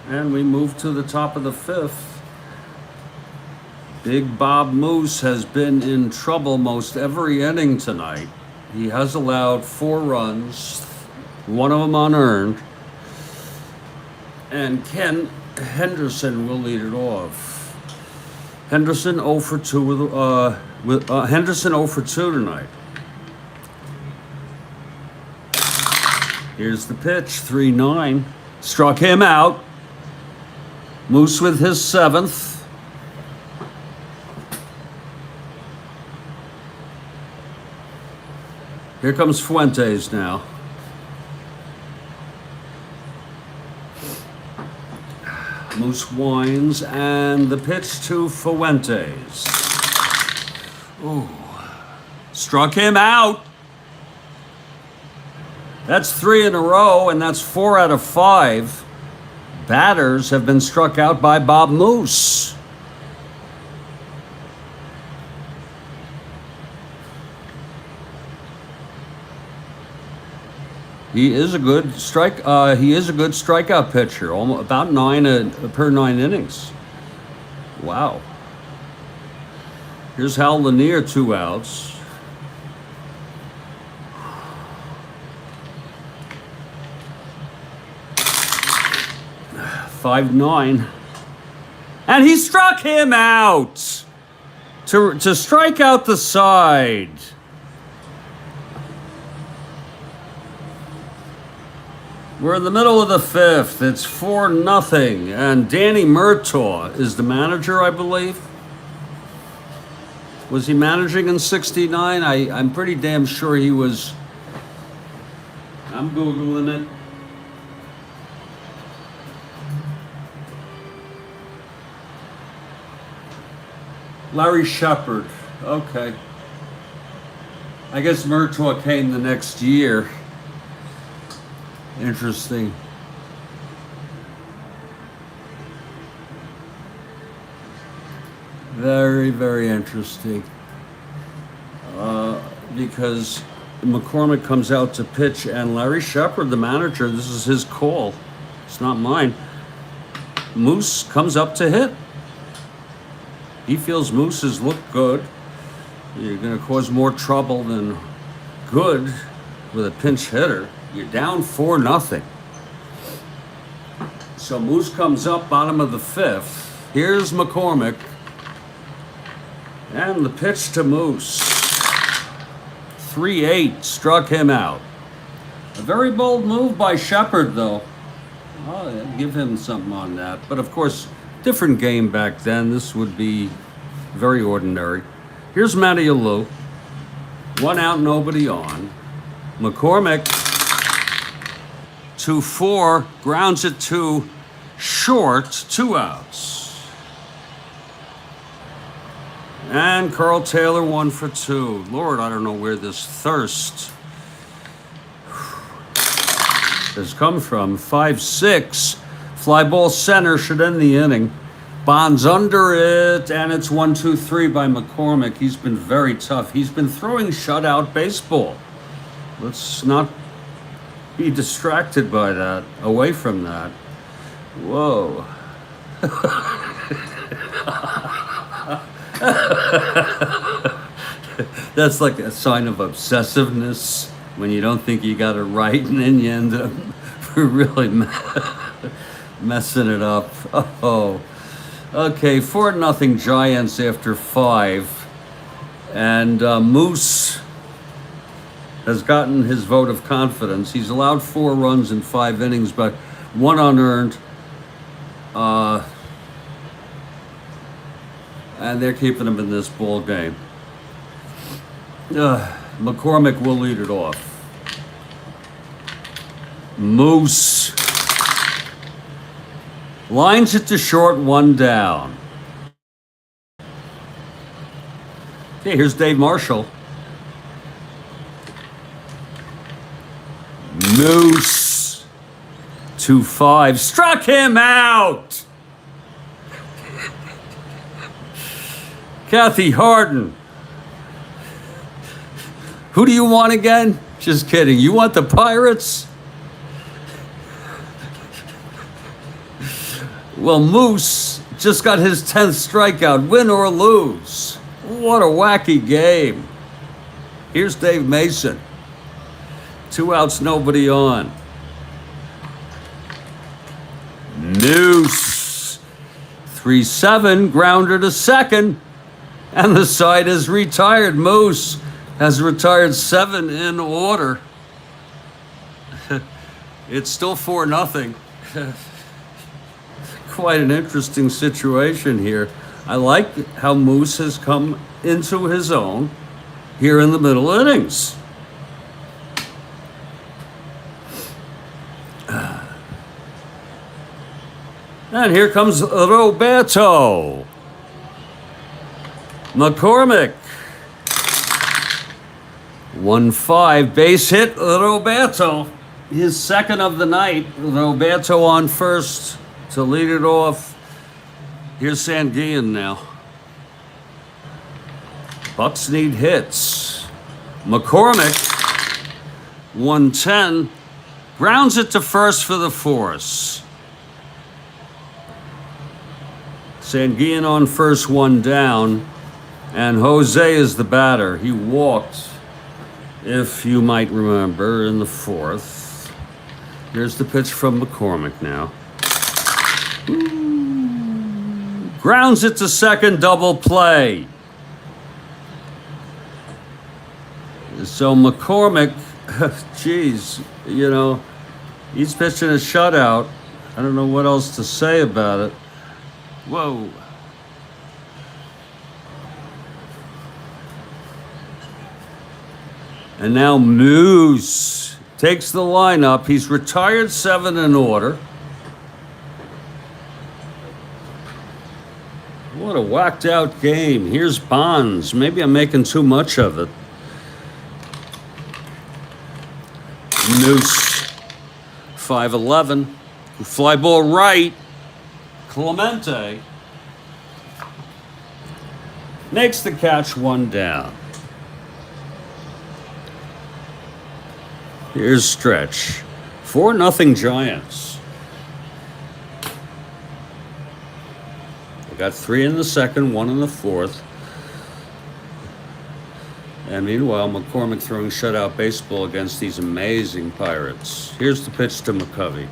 And we move to the top of the 5th. Big Bob Moose has been in trouble most every inning tonight. He has allowed 4 runs, one of them unearned. And Ken Henderson will lead it off. Henderson 0 for 2 Henderson 0 for 2 tonight. Here's the pitch, 3-9. Struck him out. Moose with his 7th. Here comes Fuentes now. Moose winds, and the pitch to Fuentes. Ooh. Struck him out. That's 3 in a row, and that's 4 out of 5 batters have been struck out by Bob Moose. He is a good strikeout pitcher. Almost about 9 per 9 innings. Wow. Here's Hal Lanier, 2 outs. 5-9. And he struck him out to strike out the side. We're in the middle of the 5th. It's 4-0. And Danny Murtaugh is the manager, I believe. Was he managing in 69? I'm pretty damn sure he was. I'm Googling it. Larry Shepard. Okay. I guess Murtaugh came the next year. Interesting. Very, very interesting. Because McCormick comes out to pitch, and Larry Shepard, the manager, this is his call. It's not mine. Moose comes up to hit. He feels Moose has looked good. You're going to cause more trouble than good with a pinch hitter. You're down 4-0. So Moose comes up, bottom of the 5th. Here's McCormick. And the pitch to Moose. 3-8, struck him out. A very bold move by Shepard, though. I'll give him something on that. But of course, different game back then. This would be very ordinary. Here's Matty Alou. 1 out, nobody on. McCormick, 2-4, grounds it to short, 2 outs. And Carl Taylor 1 for 2. Lord, I don't know where this thirst has come from. 5-6. Fly ball center should end the inning. Bonds under it, and it's 1-2-3 by McCormick. He's been very tough. He's been throwing shutout baseball. Let's not be distracted by that, away from that. Whoa. That's like a sign of obsessiveness when you don't think you got it right, and then you end up really messing it up. Oh, Okay, 4-0 Giants after 5. And Moose has gotten his vote of confidence. He's allowed 4 runs in 5 innings, but 1 unearned. And they're keeping him in this ball game. McCormick will lead it off. Moose lines it to short, 1 down. Okay, here's Dave Marshall. Moose 2-5. Struck him out. Kathy Harden. Who do you want again? Just kidding. You want the Pirates? Well, Moose just got his 10th strikeout, win or lose. What a wacky game. Here's Dave Mason. 2 outs, nobody on. Moose 3-7, grounder to second. And the side is retired. Moose has retired 7 in order. It's still 4-0. Quite an interesting situation here. I like how Moose has come into his own here in the middle innings. And here comes Roberto. McCormick. 1-5, base hit, Roberto. His second of the night. Roberto on first to lead it off. Here's Sanguillen now. Bucks need hits. McCormick, 110, grounds it to first for the force. Sanguillen on first, 1 down, and Jose is the batter. He walked, if you might remember, in the 4th. Here's the pitch from McCormick now. Grounds it to second, double play. So McCormick, geez, you know, he's pitching a shutout. I don't know what else to say about it. Whoa. And now Moose takes the lineup. He's retired 7 in order. What a whacked out game. Here's Bonds. Maybe I'm making too much of it. Moose 5-11. Fly ball right. Clemente makes the catch, 1 down. Here's Stretch. 4-0 Giants. They got 3 in the second, 1 in the 4th. And meanwhile, McCormick throwing shutout baseball against these amazing Pirates. Here's the pitch to McCovey.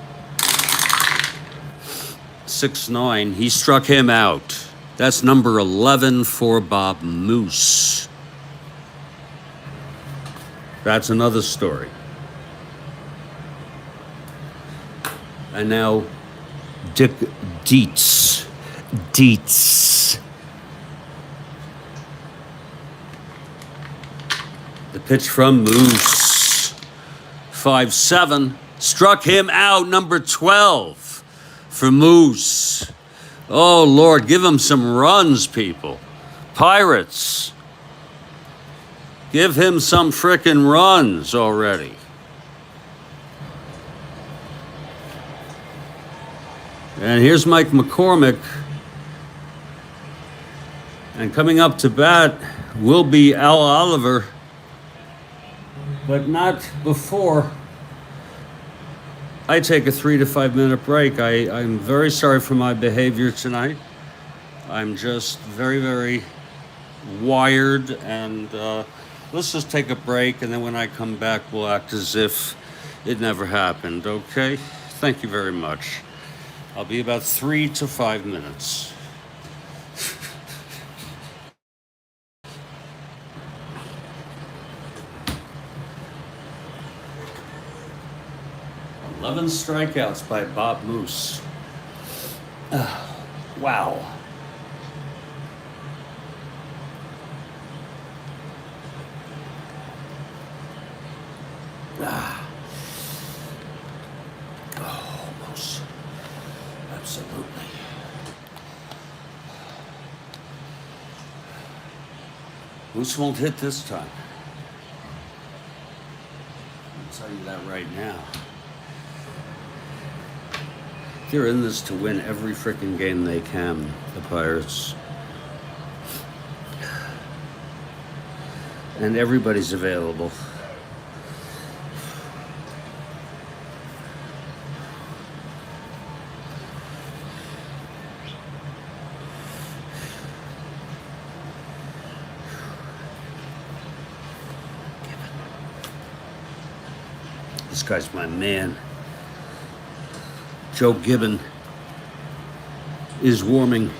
6-9. He struck him out. That's number 11 for Bob Moose. That's another story. And now Dick Dietz. The pitch from Moose. 5-7. Struck him out, number 12 for Moose. Oh, Lord, give him some runs, people. Pirates. Give him some frickin' runs already. And here's Mike McCormick. And coming up to bat will be Al Oliver, but not before I take a 3 to 5 minute break. I'm very sorry for my behavior tonight. I'm just very, very wired, and let's just take a break, and then when I come back, we'll act as if it never happened, okay? Thank you very much. I'll be about 3 to 5 minutes. 11 strikeouts by Bob Moose. Wow. Oh, Moose. Absolutely. Moose won't hit this time. I'll tell you that right now. They're in this to win every freaking game they can, the Pirates. And everybody's available. This guy's my man. Joe Gibbon is warming.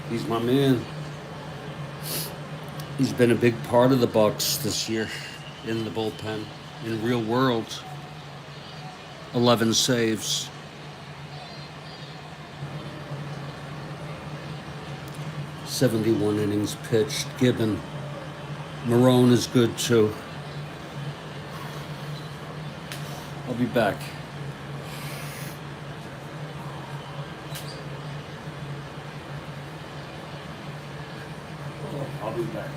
He's my man. He's been a big part of the Bucks this year in the bullpen, in real world. 11 saves. .71 innings pitched. Gibbon. Marone is good too. I'll be back. I'll be back.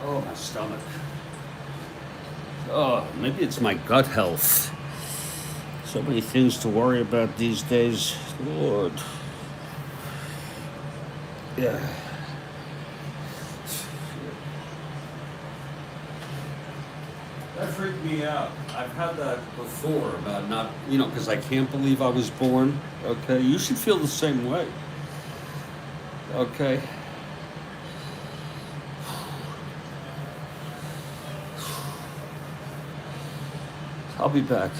Oh, my stomach. Oh, maybe it's my gut health. So many things to worry about these days. Lord. Yeah. That freaked me out. I've had that before about not, because I can't believe I was born. Okay, you should feel the same way. Okay. I'll be back.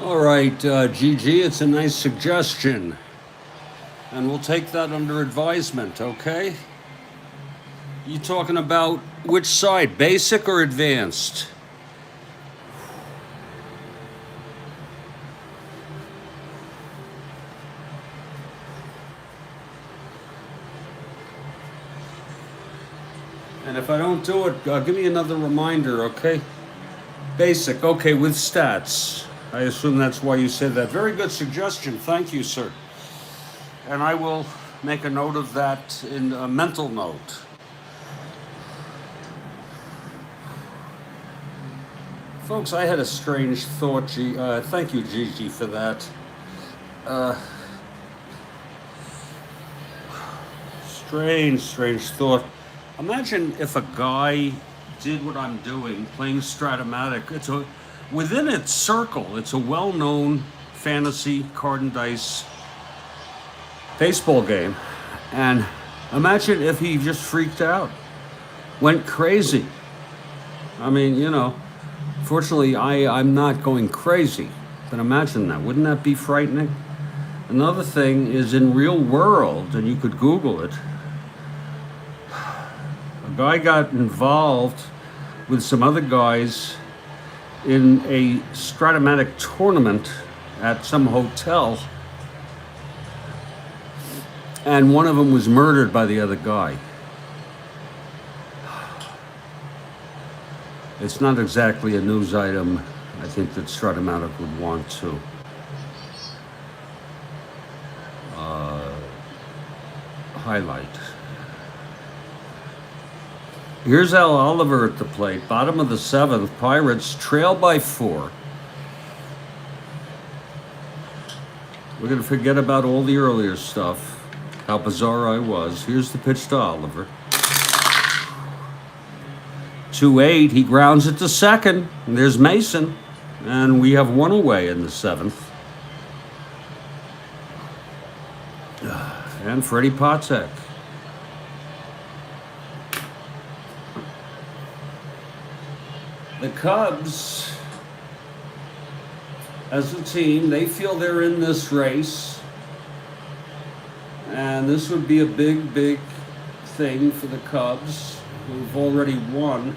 All right, GG, it's a nice suggestion. And we'll take that under advisement, okay? You talking about which side, basic or advanced? And if I don't do it, give me another reminder, okay? Basic, okay, with stats. I assume that's why you said that. Very good suggestion. Thank you, sir. And I will make a note of that in a mental note. Folks, I had a strange thought. Thank you, Gigi, for that. Strange thought. Imagine if a guy did what I'm doing, playing Strat-O-Matic. Within its circle, it's a well-known fantasy card and dice baseball game. And imagine if he just freaked out, went crazy. I mean, you know, fortunately, I'm not going crazy. But imagine that. Wouldn't that be frightening? Another thing is in real world, and you could Google it, a guy got involved with some other guys in a Strat-O-Matic tournament at some hotel, and one of them was murdered by the other guy. It's not exactly a news item I think that Strat-O-Matic would want to highlight. Here's Al Oliver at the plate. Bottom of the seventh. Pirates trail by 4. We're going to forget about all the earlier stuff. How bizarre I was. Here's the pitch to Oliver. 2-8. He grounds it to second. And there's Mason. And we have one away in the seventh. And Freddie Patek. The Cubs, as a team, they feel they're in this race. And this would be a big thing for the Cubs, who've already won.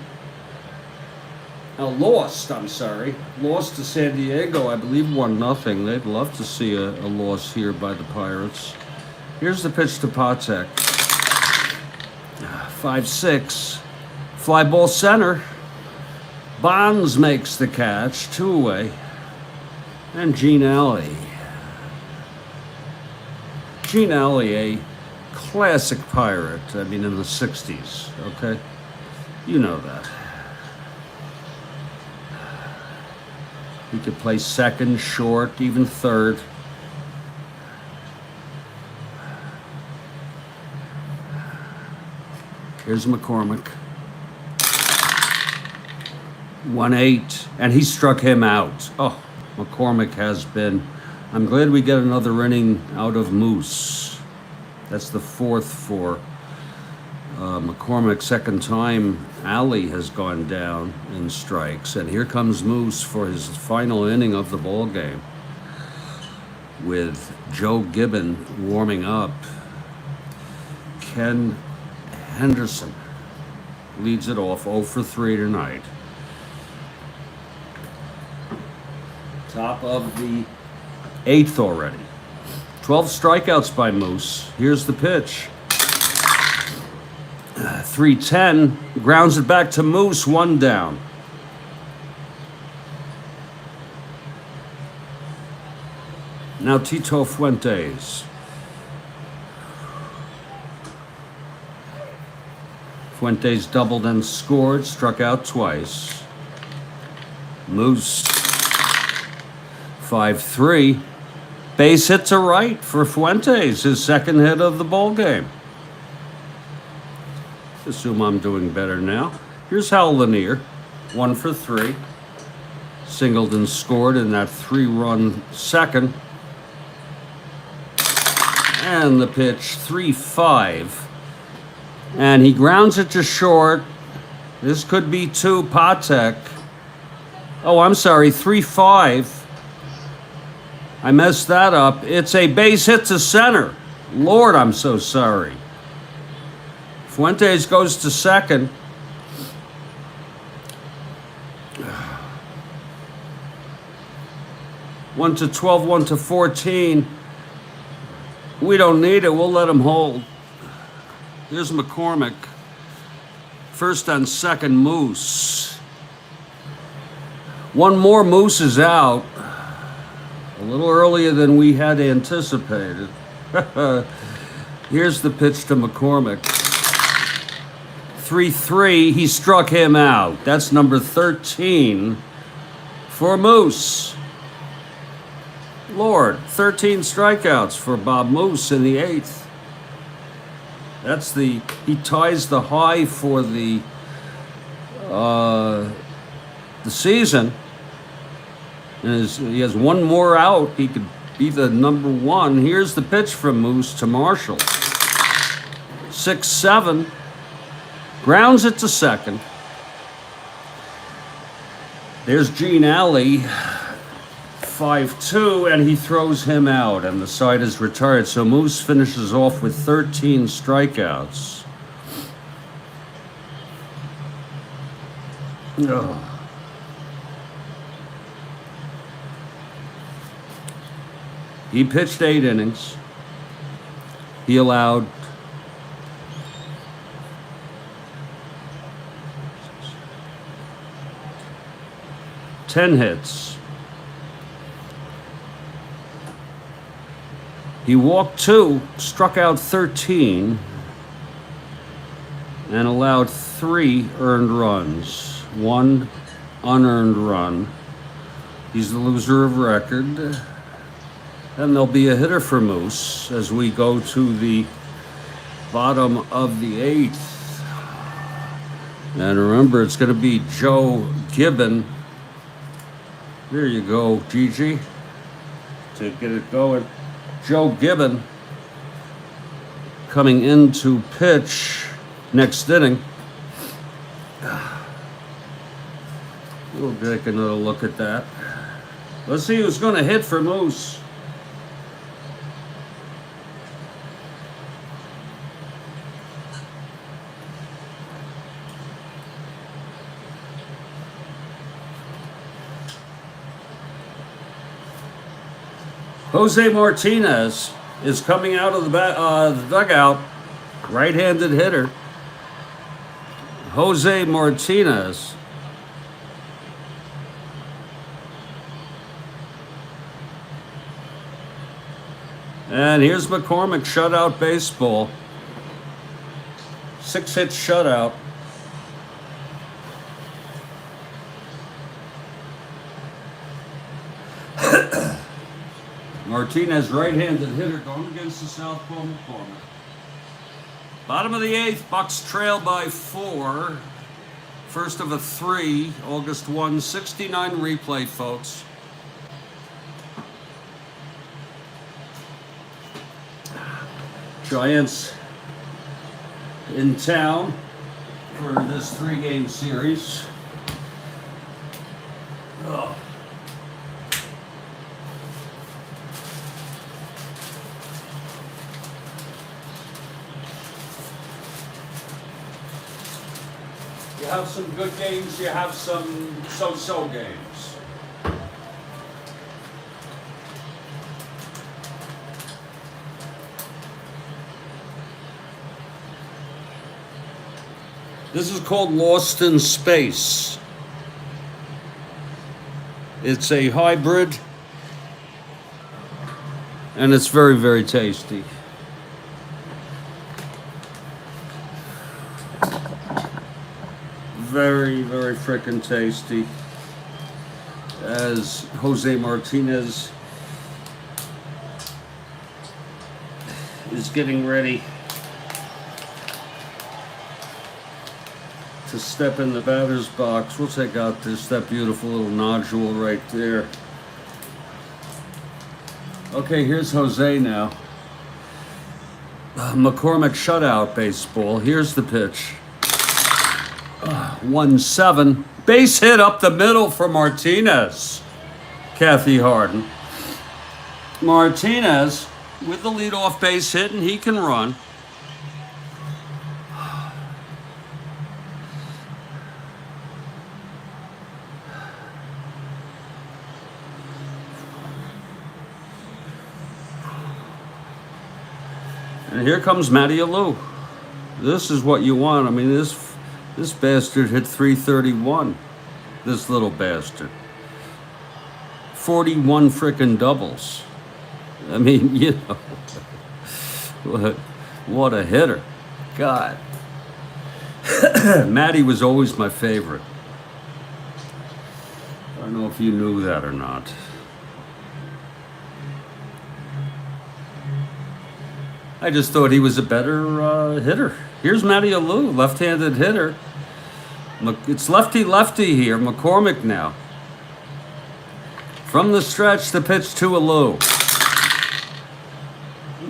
Lost to San Diego, I believe 1-0. They'd love to see a loss here by the Pirates. Here's the pitch to Patek. 5-6. Fly ball center. Bonds makes the catch, 2 away. And Gene Alley. Gene Alley, a classic Pirate, I mean in the 60s, okay? You know that. He could play second, short, even third. Here's McCormick. 1-8, and he struck him out. Oh, McCormick has been. I'm glad we get another inning out of Moose. That's the 4th for McCormick. Second time Alley has gone down in strikes, and here comes Moose for his final inning of the ball game, with Joe Gibbon warming up. Ken Henderson leads it off, 0 for 3 tonight. Top of the 8th already. 12 strikeouts by Moose. Here's the pitch. 3-10, grounds it back to Moose, 1 down. Now Tito Fuentes. Fuentes doubled and scored, struck out twice. Moose. 5-3. Base hit to right for Fuentes, his second hit of the ball game. Assume I'm doing better now. Here's Hal Lanier, 1 for 3. Singled and scored in that 3-run second. And the pitch, 3-5. And he grounds it to short. This could be 2, Patek. Oh, I'm sorry, 3-5. I messed that up. It's a base hit to center. Lord, I'm so sorry. Fuentes goes to second. One to 12, 1 to 14. We don't need it. We'll let him hold. Here's McCormick. First and second, Moose. One more Moose is out. A little earlier than we had anticipated. Here's the pitch to McCormick. 3-3. He struck him out. That's number 13 for Moose. Lord, 13 strikeouts for Bob Moose in the 8th. He ties the high for the season. And he has one more out. He could be the number 1. Here's the pitch from Moose to Marshall. 6-7. Grounds it to second. There's Gene Alley. 5-2, and he throws him out, and the side is retired. So Moose finishes off with 13 strikeouts. Oh. He pitched 8 innings. He allowed 10 hits. He walked 2, struck out 13, and allowed 3 earned runs, 1 unearned run. He's the loser of record. And there'll be a hitter for Moose as we go to the bottom of the 8th. And remember, it's going to be Joe Gibbon. There you go, Gigi, to get it going. Joe Gibbon coming in to pitch next inning. We'll take another look at that. Let's see who's going to hit for Moose. Jose Martinez is coming out of the dugout, right-handed hitter. Jose Martinez. And here's McCormick, shutout baseball. 6-hit shutout. Martinez, right-handed hitter, going against the southpaw McCormick. Bottom of the 8th, Bucks trail by 4. First of a 3, August 1, 69 replay, folks. Giants in town for this 3-game series. Oh. You have some good games, you have some so-so games. This is called Lost in Space. It's a hybrid, and it's very, very tasty. Very, very frickin' tasty. As Jose Martinez is getting ready to step in the batter's box. We'll take out that beautiful little nodule right there. Okay, here's Jose now. McCormick shutout baseball. Here's the pitch. 1-7. Base hit up the middle for Martinez. Kathy Harden. Martinez with the leadoff base hit, and he can run. And here comes Matty Alou. This is what you want. I mean, this bastard hit 331. This little bastard. 41 frickin' doubles. I mean, you know, what a hitter. God. Matty was always my favorite. I don't know if you knew that or not. I just thought he was a better hitter. Here's Matty Alou, left-handed hitter. It's lefty-lefty here. McCormick now. From the stretch, the pitch to Alou.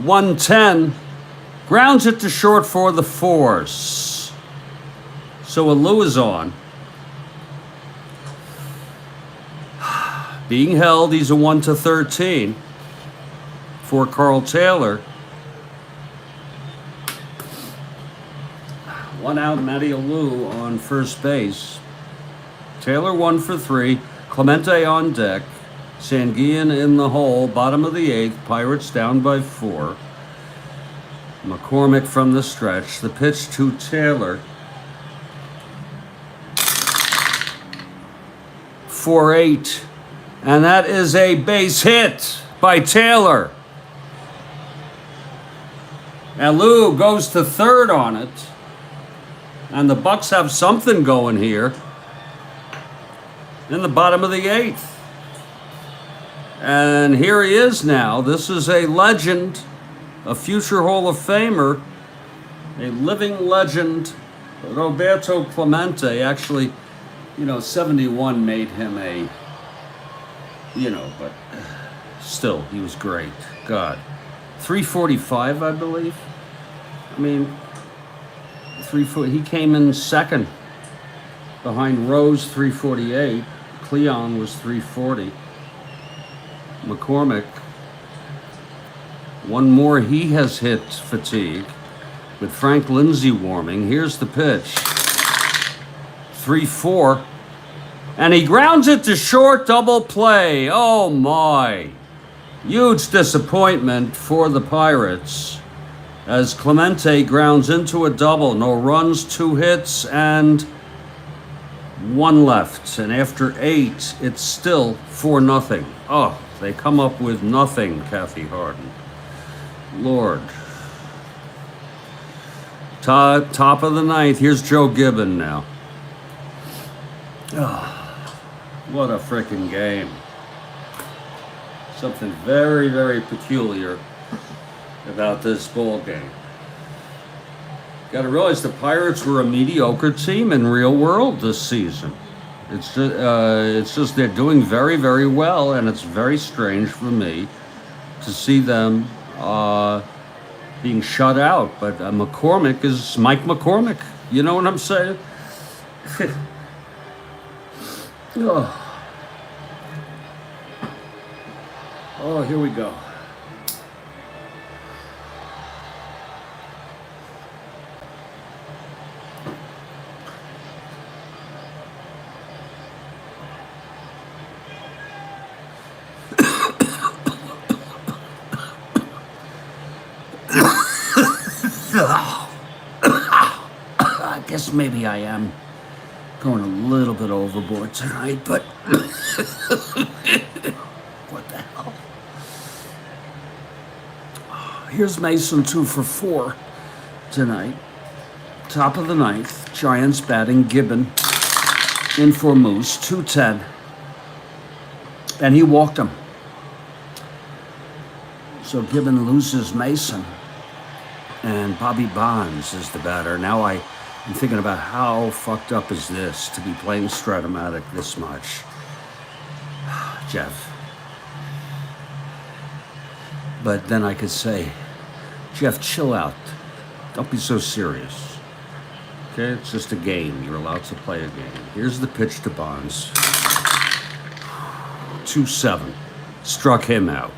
110. Grounds it to short for the fours. So Alou is on. Being held, he's a 1-13 for Carl Taylor. One out, Matty Alou on first base. Taylor 1 for 3. Clemente on deck. Sanguillen in the hole. Bottom of the 8th. Pirates down by 4. McCormick from the stretch. The pitch to Taylor. 4-8. And that is a base hit by Taylor. Alou goes to third on it. And the Bucks have something going here in the bottom of the 8th. And here he is now. This is a legend, a future Hall of Famer, a living legend, Roberto Clemente. Actually, 71 made him a, but still, he was great. God. 345, I believe. I mean, 340. He came in second behind Rose, 348. Cleon was 340. McCormick, one more he has hit fatigue with Frank Lindsay warming. Here's the pitch. 3-4. And he grounds it to short, double play. Oh my. Huge disappointment for the Pirates as Clemente grounds into a double. No runs, 2 hits, and 1 left. And after 8, it's still 4-0. Oh, they come up with nothing, Kathy Harden. Lord. Top of the 9th. Here's Joe Gibbon now. Oh, what a freaking game. Something very, very peculiar about this ball game. Got to realize the Pirates were a mediocre team in real world this season. It's just they're doing very, very well, and it's very strange for me to see them being shut out. But McCormick is Mike McCormick. You know what I'm saying? Oh, here we go. I guess maybe I am going a little bit overboard tonight, but what the hell? Here's Mason 2 for 4 tonight. Top of the 9th. Giants batting. Gibbon in for Moose. 2-10. And he walked him. So Gibbon loses Mason. And Bobby Bonds is the batter. Now I'm thinking about how fucked up is this to be playing Strat-O-Matic this much. Jeff. But then I could say, Jeff, chill out. Don't be so serious. Okay, it's just a game. You're allowed to play a game. Here's the pitch to Bonds. 2-7. Struck him out.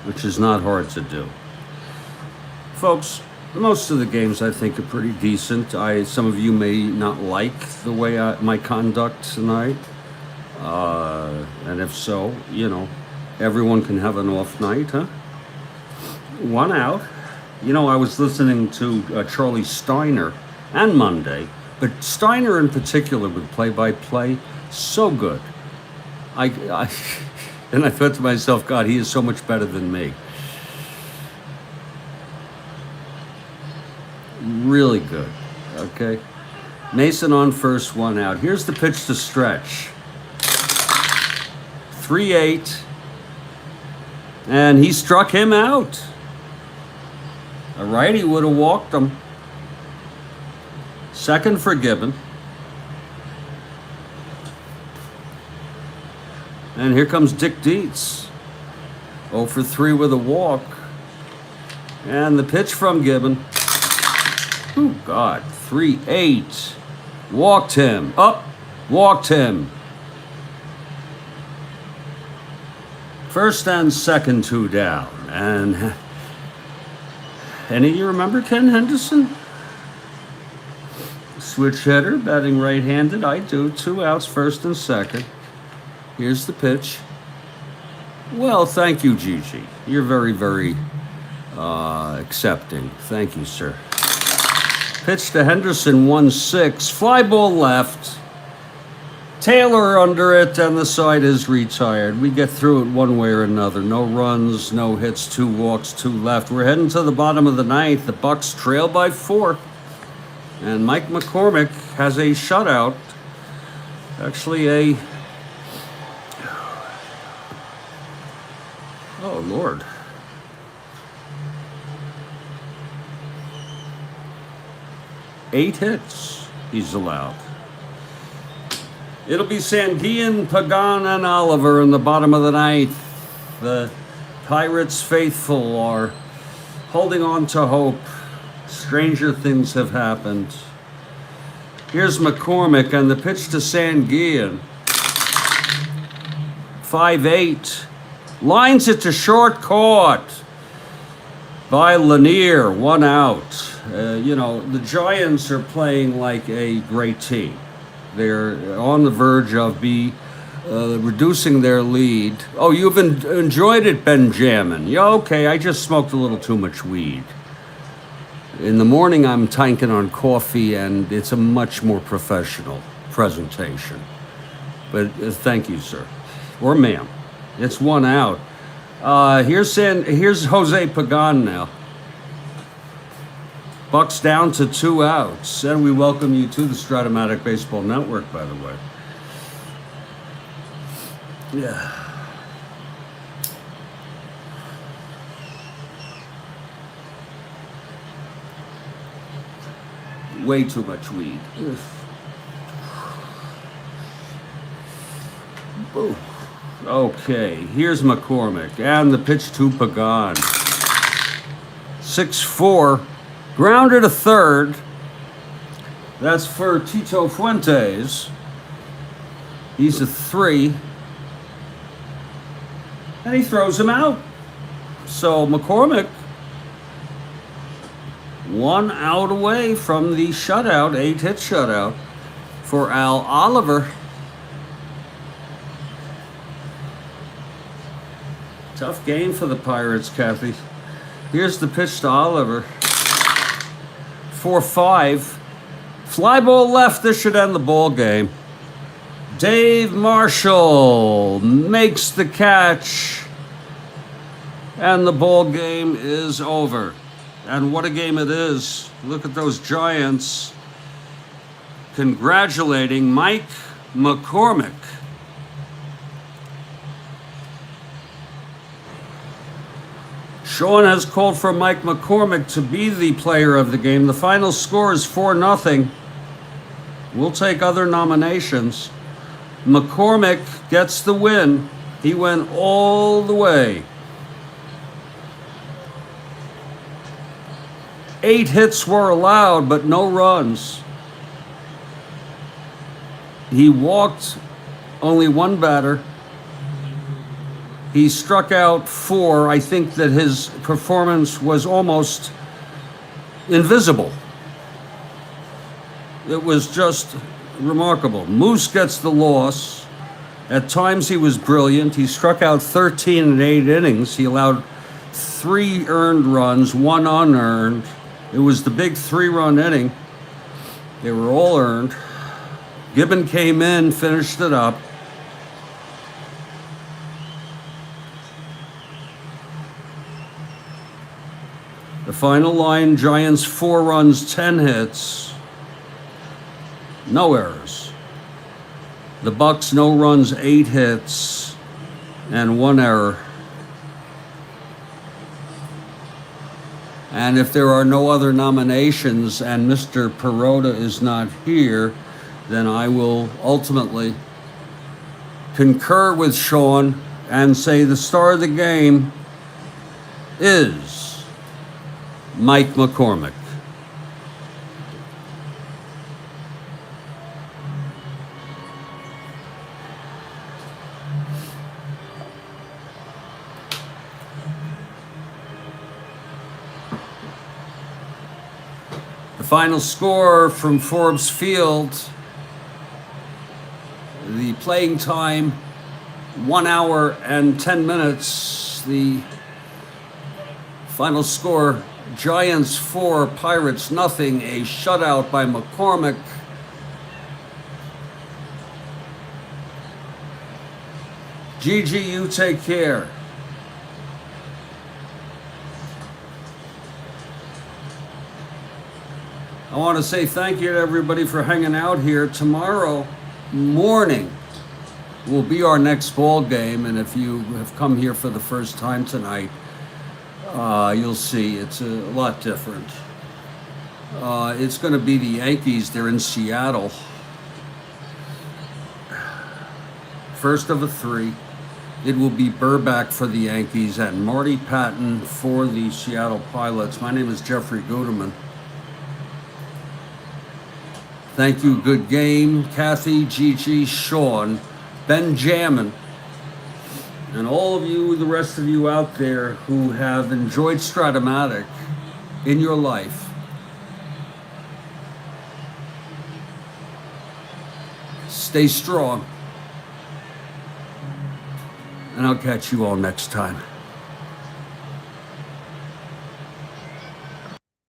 which is not hard to do. Folks, most of the games I think are pretty decent. Some of you may not like the way my conduct tonight. And if so, everyone can have an off night, huh? 1 out. I was listening to Charlie Steiner and Monday, but Steiner in particular with play-by-play, so good. And I thought to myself, God, he is so much better than me. Really good, okay? Mason on first, 1 out. Here's the pitch to Stretch. 3-8. And he struck him out. A righty would have walked him. Second for Gibbon. And here comes Dick Dietz. 0 for 3 with a walk. And the pitch from Gibbon. Oh, God. 3-8. Walked him. Up. Walked him. First and second, 2 down. And any of you remember Ken Henderson? Switch hitter, batting right-handed. I do. 2 outs, first and second. Here's the pitch. Well, thank you, Gigi. You're very, very accepting. Thank you, sir. Pitch to Henderson, 1-6. Fly ball left. Taylor under it, and the side is retired. We get through it one way or another. No runs, no hits, 2 walks, 2 left. We're heading to the bottom of the 9th. The Bucks trail by 4. And Mike McCormick has a shutout. Actually, oh, Lord. Eight hits he's allowed. It'll be Sanguillen, Pagan, and Oliver in the bottom of the 9th. The Pirates faithful are holding on to hope. Stranger things have happened. Here's McCormick and the pitch to Sanguillen. 5-8. Lines it to short, caught by Lanier. 1 out. The Giants are playing like a great team. They're on the verge of reducing their lead. Oh, you've enjoyed it, Benjamin. Yeah, okay, I just smoked a little too much weed. In the morning, I'm tanking on coffee, and it's a much more professional presentation. But thank you, sir. Or ma'am. It's 1 out. Here's Jose Pagan now. Bucks down to 2 outs. And we welcome you to the Strat-O-Matic Baseball Network, by the way. Yeah. Way too much weed. Ooh. Okay, here's McCormick. And the pitch to Pagan. 6-4. Grounded to third. That's for Tito Fuentes. He's a 3. And he throws him out. So McCormick, 1 out away from the shutout, 8-hit shutout for Al Oliver. Tough game for the Pirates, Kathy. Here's the pitch to Oliver. 4-5. Fly ball left. This should end the ball game. Dave Marshall makes the catch. And the ball game is over. And what a game it is. Look at those Giants congratulating Mike McCormick. Sean has called for Mike McCormick to be the player of the game. The final score is 4-0. We'll take other nominations. McCormick gets the win. He went all the way. 8 hits were allowed, but no runs. He walked only 1 batter. He struck out 4. I think that his performance was almost invisible. It was just remarkable. Moose gets the loss. At times he was brilliant. He struck out 13 in 8 innings. He allowed 3 earned runs, 1 unearned. It was the big 3-run inning. They were all earned. Gibbon came in, finished it up. The final line, Giants 4 runs, 10 hits, no errors. The Bucks, no runs, 8 hits, and 1 error. And if there are no other nominations and Mr. Perota is not here, then I will ultimately concur with Sean and say the star of the game is Mike McCormick. The final score from Forbes Field, the playing time, 1 hour and 10 minutes. The final score, Giants 4, Pirates nothing, a shutout by McCormick. Gigi, you take care. I want to say thank you to everybody for hanging out here. Tomorrow morning will be our next ball game, and if you have come here for the first time tonight, you'll see it's a lot different. It's going to be the Yankees. They're in Seattle. First of a 3. It will be Burback for the Yankees and Marty Patton for the Seattle Pilots. My name is Jeffrey Guterman. Thank you. Good game. Kathy, Gigi, Sean, Benjamin, and all of you, the rest of you out there who have enjoyed Strat-O-Matic in your life. Stay strong. And I'll catch you all next time.